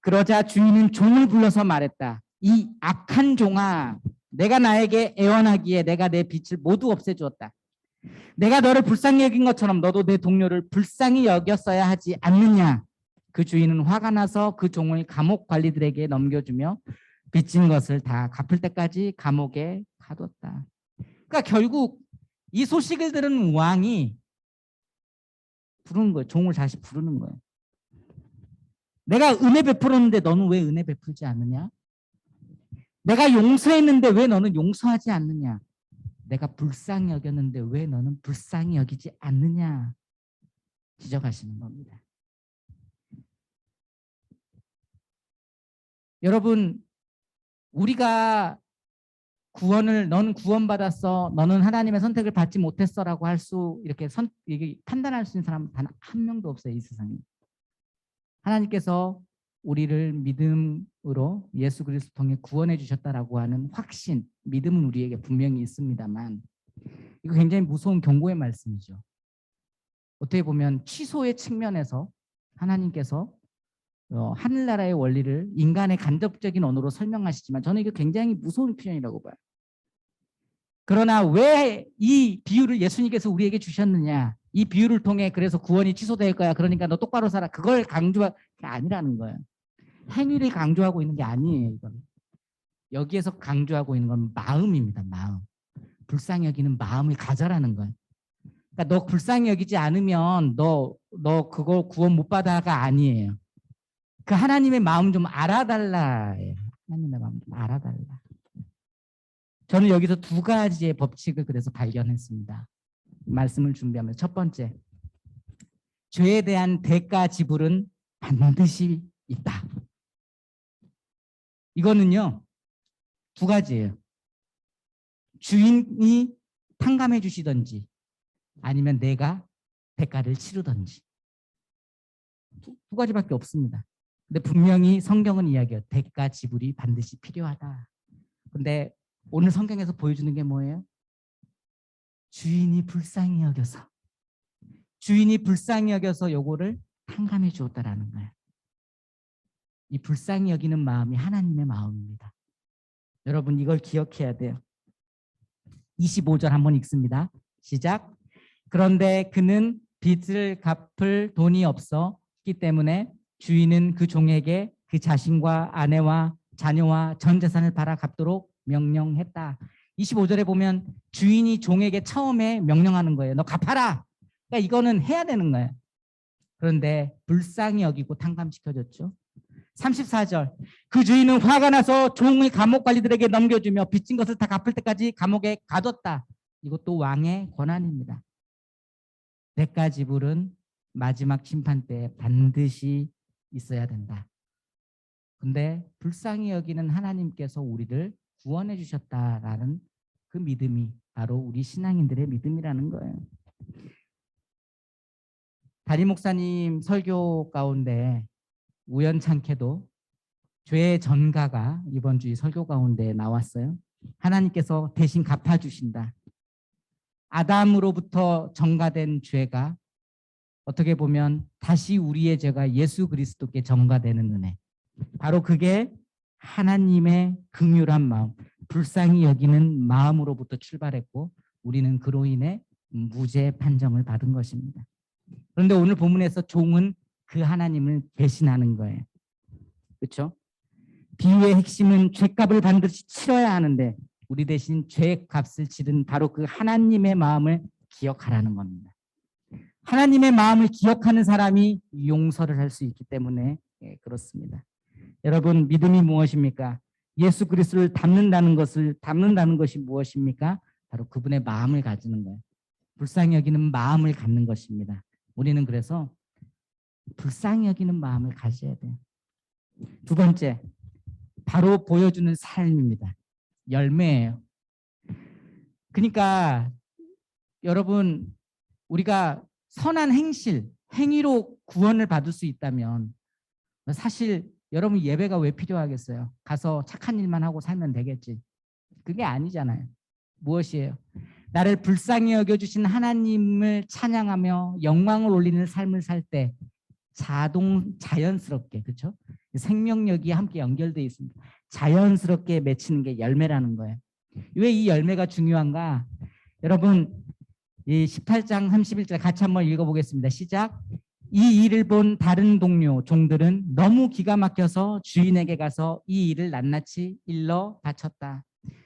그러자 주인은 종을 불러서 말했다. 이 악한 종아, 내가 나에게 애원하기에 내가 내 빚을 모두 없애주었다. 내가 너를 불쌍히 여긴 것처럼 너도 내 동료를 불쌍히 여겼어야 하지 않느냐. 그 주인은 화가 나서 그 종을 감옥 관리들에게 넘겨주며 빚진 것을 다 갚을 때까지 감옥에 가뒀다. 그러니까 결국 이 소식을 들은 왕이 부르는 거예요. 종을 다시 부르는 거예요. 내가 은혜 베풀었는데 너는 왜 은혜 베풀지 않느냐? 내가 용서했는데 왜 너는 용서하지 않느냐? 내가 불쌍히 여겼는데 왜 너는 불쌍히 여기지 않느냐? 지적하시는 겁니다. 여러분, 우리가 너는 구원받았어, 너는 하나님의 선택을 받지 못했어라고 할 수 이렇게 판단할 수 있는 사람은 단 한 명도 없어요, 이 세상에. 하나님께서 우리를 믿음으로 예수 그리스도 통해 구원해 주셨다라고 하는 확신, 믿음은 우리에게 분명히 있습니다만 이거 굉장히 무서운 경고의 말씀이죠. 어떻게 보면 취소의 측면에서 하나님께서 하늘나라의 원리를 인간의 간접적인 언어로 설명하시지만 저는 이거 굉장히 무서운 표현이라고 봐요. 그러나 왜 이 비유를 예수님께서 우리에게 주셨느냐? 이 비유를 통해 그래서 구원이 취소될 거야. 그러니까 너 똑바로 살아. 그걸 강조한 게 아니라는 거예요. 행위를 강조하고 있는 게 아니에요. 이건. 여기에서 강조하고 있는 건 마음입니다. 마음. 불쌍히 여기는 마음을 가져라는 거예요. 그러니까 너 불쌍히 여기지 않으면 너 그거 구원 못 받아가 아니에요. 그 하나님의 마음 좀 알아달라예요. 하나님의 마음 좀 알아달라. 저는 여기서 두 가지의 법칙을 그래서 발견했습니다. 말씀을 준비하면서 첫 번째, 죄에 대한 대가 지불은 반드시 있다. 이거는요, 두 가지예요. 주인이 탕감해 주시든지 아니면 내가 대가를 치르든지 두 가지밖에 없습니다. 근데 분명히 성경은 이야기해요. 대가 지불이 반드시 필요하다. 근데 오늘 성경에서 보여주는 게 뭐예요? 주인이 불쌍히 여겨서 요거를 탕감해 주었다라는 거예요. 이 불쌍히 여기는 마음이 하나님의 마음입니다. 여러분 이걸 기억해야 돼요. 25절 한번 읽습니다. 시작. 그런데 그는 빚을 갚을 돈이 없었기 때문에 주인은 그 종에게 그 자신과 아내와 자녀와 전 재산을 팔아 갚도록 명령했다. 25절에 보면 주인이 종에게 처음에 명령하는 거예요. 너 갚아라. 그러니까 이거는 해야 되는 거예요. 그런데 불쌍히 여기고 탕감시켜줬죠. 34절. 그 주인은 화가 나서 종의 감옥 관리들에게 넘겨주며 빚진 것을 다 갚을 때까지 감옥에 가뒀다. 이것도 왕의 권한입니다. 대가 지불은 마지막 심판 때 반드시 있어야 된다. 근데 불쌍히 여기는 하나님께서 우리를 구원해 주셨다라는 그 믿음이 바로 우리 신앙인들의 믿음이라는 거예요. 담임 목사님 설교 가운데 우연찮게도 죄의 전가가 이번 주 설교 가운데 나왔어요. 하나님께서 대신 갚아주신다. 아담으로부터 전가된 죄가 어떻게 보면 다시 우리의 죄가 예수 그리스도께 전가되는 은혜. 바로 그게 하나님의 긍휼한 마음, 불쌍히 여기는 마음으로부터 출발했고 우리는 그로 인해 무죄 판정을 받은 것입니다. 그런데 오늘 본문에서 종은 그 하나님을 배신하는 거예요. 그렇죠? 비유의 핵심은 죄값을 반드시 치러야 하는데 우리 대신 죄값을 치른 바로 그 하나님의 마음을 기억하라는 겁니다. 하나님의 마음을 기억하는 사람이 용서를 할 수 있기 때문에 그렇습니다. 여러분 믿음이 무엇입니까? 예수 그리스도를 닮는다는 것이 무엇입니까? 바로 그분의 마음을 가지는 거예요. 불쌍히 여기는 마음을 갖는 것입니다. 우리는 그래서 불쌍히 여기는 마음을 가져야 돼요. 두 번째, 바로 보여주는 삶입니다. 열매예요. 그러니까 여러분 우리가 선한 행위로 구원을 받을 수 있다면 사실 여러분 예배가 왜 필요하겠어요? 가서 착한 일만 하고 살면 되겠지. 그게 아니잖아요. 무엇이에요? 나를 불쌍히 여겨주신 하나님을 찬양하며 영광을 올리는 삶을 살 때 자연스럽게, 그렇죠? 생명력이 함께 연결되어 있습니다. 자연스럽게 맺히는 게 열매라는 거예요. 왜 이 열매가 중요한가? 여러분 이 18장 31절 같이 한번 읽어보겠습니다. 시작. 이 일을 본 다른 동료 종들은 너무 기가 막혀서 주인에게 가서 이 일을 낱낱이 일러 바쳤다.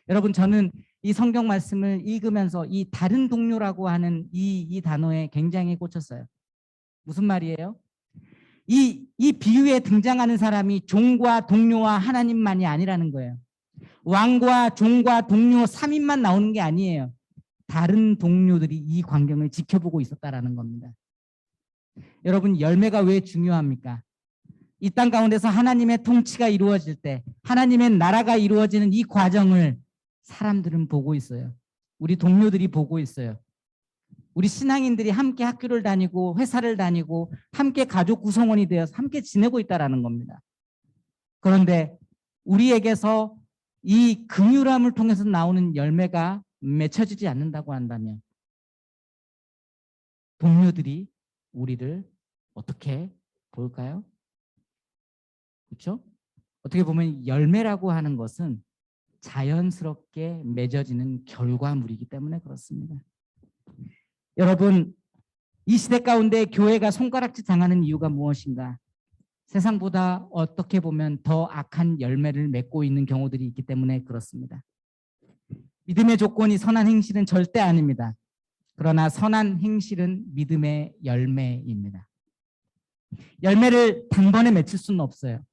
여러분 저는 이 성경 말씀을 읽으면서 이 다른 동료라고 하는 이 단어에 굉장히 꽂혔어요. 무슨 말이에요? 이 비유에 등장하는 사람이 종과 동료와 하나님만이 아니라는 거예요. 왕과 종과 동료 3인만 나오는 게 아니에요. 다른 동료들이 이 광경을 지켜보고 있었다라는 겁니다. 여러분 열매가 왜 중요합니까? 이 땅 가운데서 하나님의 통치가 이루어질 때 하나님의 나라가 이루어지는 이 과정을 사람들은 보고 있어요. 우리 동료들이 보고 있어요. 우리 신앙인들이 함께 학교를 다니고 회사를 다니고 함께 가족 구성원이 되어서 함께 지내고 있다는 겁니다. 그런데 우리에게서 이 긍휼함을 통해서 나오는 열매가 맺혀지지 않는다고 한다면 동료들이 우리를 어떻게 볼까요? 그렇죠? 어떻게 보면 열매라고 하는 것은 자연스럽게 맺어지는 결과물이기 때문에 그렇습니다. 여러분 이 시대 가운데 교회가 손가락질 당하는 이유가 무엇인가? 세상보다 어떻게 보면 더 악한 열매를 맺고 있는 경우들이 있기 때문에 그렇습니다. 믿음의 조건이 선한 행실은 절대 아닙니다. 그러나 선한 행실은 믿음의 열매입니다. 열매를 단번에 맺힐 수는 없어요.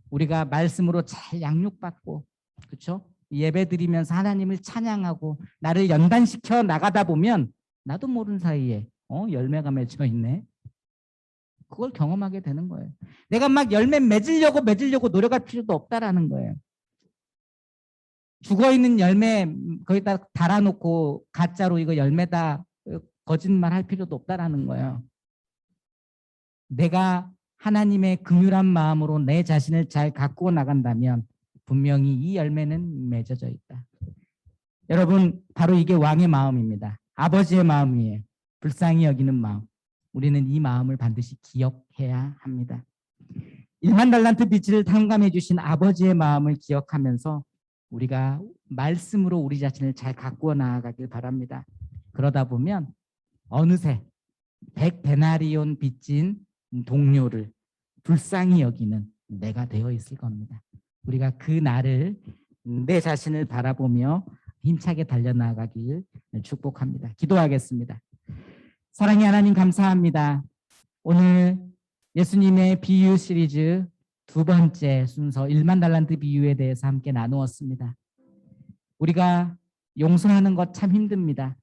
우리가 말씀으로 잘 양육받고, 그렇죠? 예배 드리면서 하나님을 찬양하고 나를 연단시켜 나가다 보면 나도 모르는 사이에 열매가 맺혀 있네. 그걸 경험하게 되는 거예요. 내가 막 열매 맺으려고 노력할 필요도 없다라는 거예요. 죽어있는 열매 거기다 달아놓고 가짜로 이거 열매다 거짓말 할 필요도 없다라는 거예요. 내가 하나님의 긍휼한 마음으로 내 자신을 잘 가꾸어 나간다면 분명히 이 열매는 맺어져 있다. 여러분, 바로 이게 왕의 마음입니다. 아버지의 마음이에요. 불쌍히 여기는 마음. 우리는 이 마음을 반드시 기억해야 합니다. 1만 달란트 빚을 탕감해 주신 아버지의 마음을 기억하면서 우리가 말씀으로 우리 자신을 잘 가꾸어 나아가길 바랍니다. 그러다 보면 어느새 100데나리온 빚진 동료를 불쌍히 여기는 내가 되어 있을 겁니다. 우리가 그 날을 내 자신을 바라보며 힘차게 달려나가길 축복합니다. 기도하겠습니다. 사랑의 하나님, 감사합니다. 오늘 예수님의 비유 시리즈 두 번째 순서 1만 달란트 비유에 대해서 함께 나누었습니다. 우리가 용서하는 것 참 힘듭니다.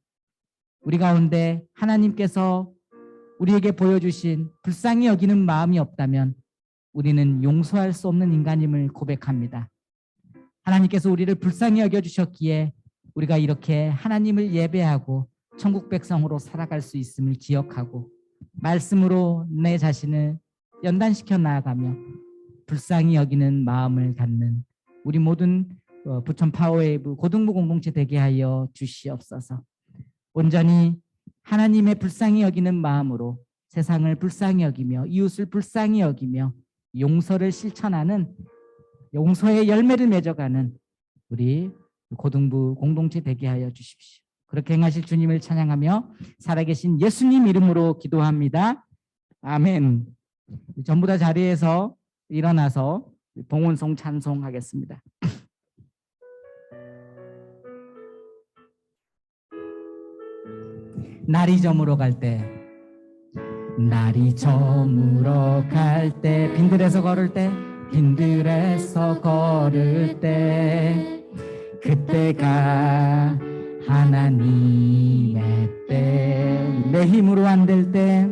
우리 가운데 하나님께서 우리에게 보여주신 불쌍히 여기는 마음이 없다면 우리는 용서할 수 없는 인간임을 고백합니다. 하나님께서 우리를 불쌍히 여겨주셨기에 우리가 이렇게 하나님을 예배하고 천국 백성으로 살아갈 수 있음을 기억하고 말씀으로 내 자신을 연단시켜 나아가며 불쌍히 여기는 마음을 갖는 우리 모든 부천 파워웨이브 고등부 공동체 되게 하여 주시옵소서. 온전히 하나님의 불쌍히 여기는 마음으로 세상을 불쌍히 여기며 이웃을 불쌍히 여기며 용서를 실천하는 용서의 열매를 맺어가는 우리 고등부 공동체 되게 하여 주십시오. 그렇게 행하실 주님을 찬양하며 살아계신 예수님 이름으로 기도합니다. 아멘. 전부 다 자리에서 일어나서 봉헌송 찬송하겠습니다. 날이 저물어 갈 때, 날이 저물어 갈 때, 빈들에서 걸을 때, 빈들에서 걸을 때, 그때가 하나님의 때, 내 힘으로 안 될 때,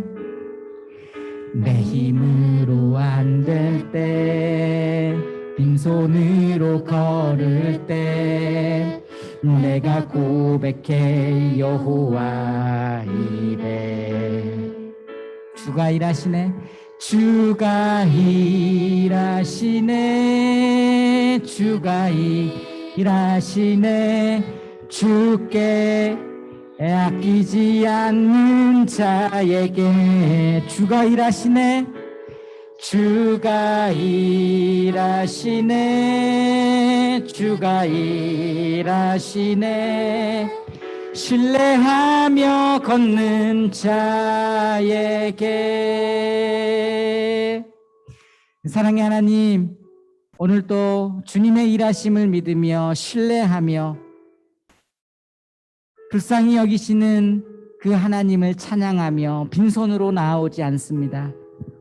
내 힘으로 안 될 때, 빈손으로 걸을 때, 내가 고백해 여호와 이래. 주가 일하시네, 주가 일하시네, 주가 일하시네. 주께 아끼지 않는 자에게 주가 일하시네, 주가 일하시네, 주가 일하시네. 신뢰하며 걷는 자에게. 사랑의 하나님, 오늘도 주님의 일하심을 믿으며 신뢰하며 불쌍히 여기시는 그 하나님을 찬양하며 빈손으로 나아오지 않습니다.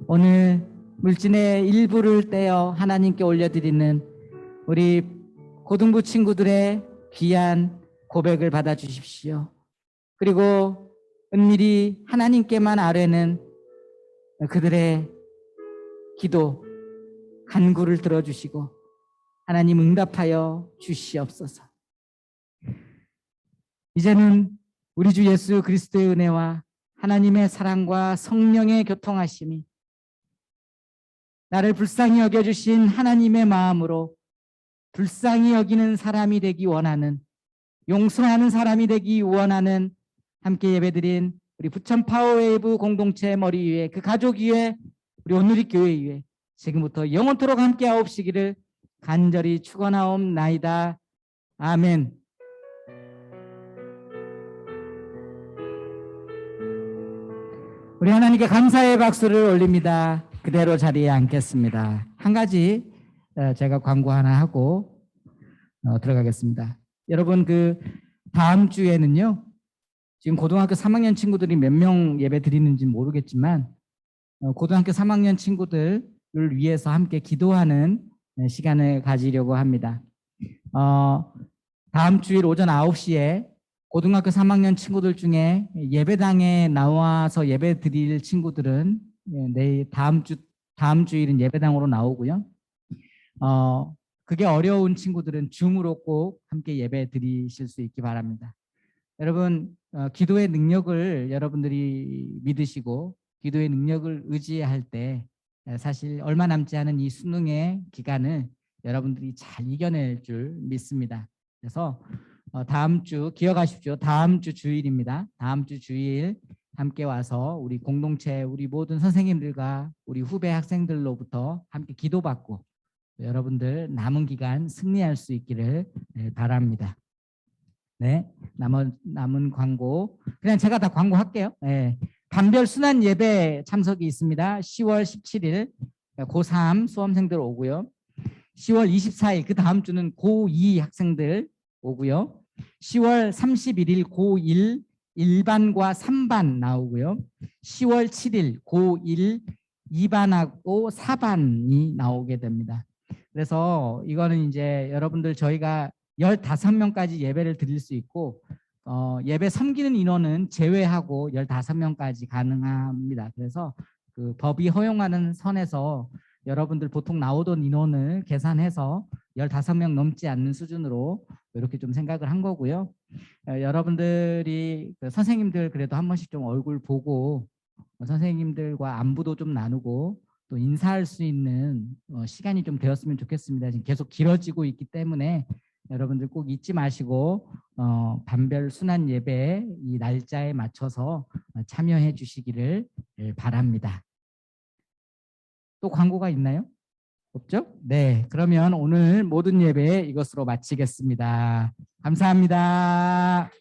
오늘 물진의 일부를 떼어 하나님께 올려드리는 우리 고등부 친구들의 귀한 고백을 받아주십시오. 그리고 은밀히 하나님께만 아뢰는 그들의 기도, 간구를 들어주시고 하나님 응답하여 주시옵소서. 이제는 우리 주 예수 그리스도의 은혜와 하나님의 사랑과 성령의 교통하심이 나를 불쌍히 여겨주신 하나님의 마음으로 불쌍히 여기는 사람이 되기 원하는, 용서하는 사람이 되기 원하는 함께 예배드린 우리 부천 파워웨이브 공동체 머리 위에, 그 가족 위에, 우리 온누리 교회 위에 지금부터 영원토록 함께 하옵시기를 간절히 축원하옵나이다. 아멘. 우리 하나님께 감사의 박수를 올립니다. 그대로 자리에 앉겠습니다. 한 가지 제가 광고 하나 하고 들어가겠습니다. 여러분, 그 다음 주에는요, 지금 고등학교 3학년 친구들이 몇 명 예배 드리는지 모르겠지만 고등학교 3학년 친구들을 위해서 함께 기도하는 시간을 가지려고 합니다. 다음 주일 오전 9시에 고등학교 3학년 친구들 중에 예배당에 나와서 예배 드릴 친구들은 내일 다음 주일은 예배당으로 나오고요. 그게 어려운 친구들은 줌으로 꼭 함께 예배 드리실 수 있기 바랍니다. 여러분, 기도의 능력을 여러분들이 믿으시고 기도의 능력을 의지할 때 사실 얼마 남지 않은 이 수능의 기간을 여러분들이 잘 이겨낼 줄 믿습니다. 그래서 다음 주 기억하십시오. 다음 주 주일입니다. 다음 주 주일 함께 와서 우리 공동체, 우리 모든 선생님들과 우리 후배 학생들로부터 함께 기도받고 여러분들 남은 기간 승리할 수 있기를 바랍니다. 네, 남은 광고 그냥 제가 다 광고할게요. 네, 반별 순환 예배 참석이 있습니다. 10월 17일 고3 수험생들 오고요. 10월 24일 그 다음 주는 고2 학생들 오고요. 10월 31일 고1 1반과 3반 나오고요. 10월 7일 고1 2반하고 4반이 나오게 됩니다. 그래서 이거는 이제 여러분들 저희가 15명까지 예배를 드릴 수 있고 예배 섬기는 인원은 제외하고 15명까지 가능합니다. 그래서 그 법이 허용하는 선에서 여러분들 보통 나오던 인원을 계산해서 15명 넘지 않는 수준으로 이렇게 좀 생각을 한 거고요. 여러분들이 그 선생님들 그래도 한 번씩 좀 얼굴 보고 선생님들과 안부도 좀 나누고 또 인사할 수 있는 시간이 좀 되었으면 좋겠습니다. 지금 계속 길어지고 있기 때문에 여러분들 꼭 잊지 마시고 반별 순환 예배 이 날짜에 맞춰서 참여해 주시기를 바랍니다. 또 광고가 있나요? 없죠? 네, 그러면 오늘 모든 예배 이것으로 마치겠습니다. 감사합니다.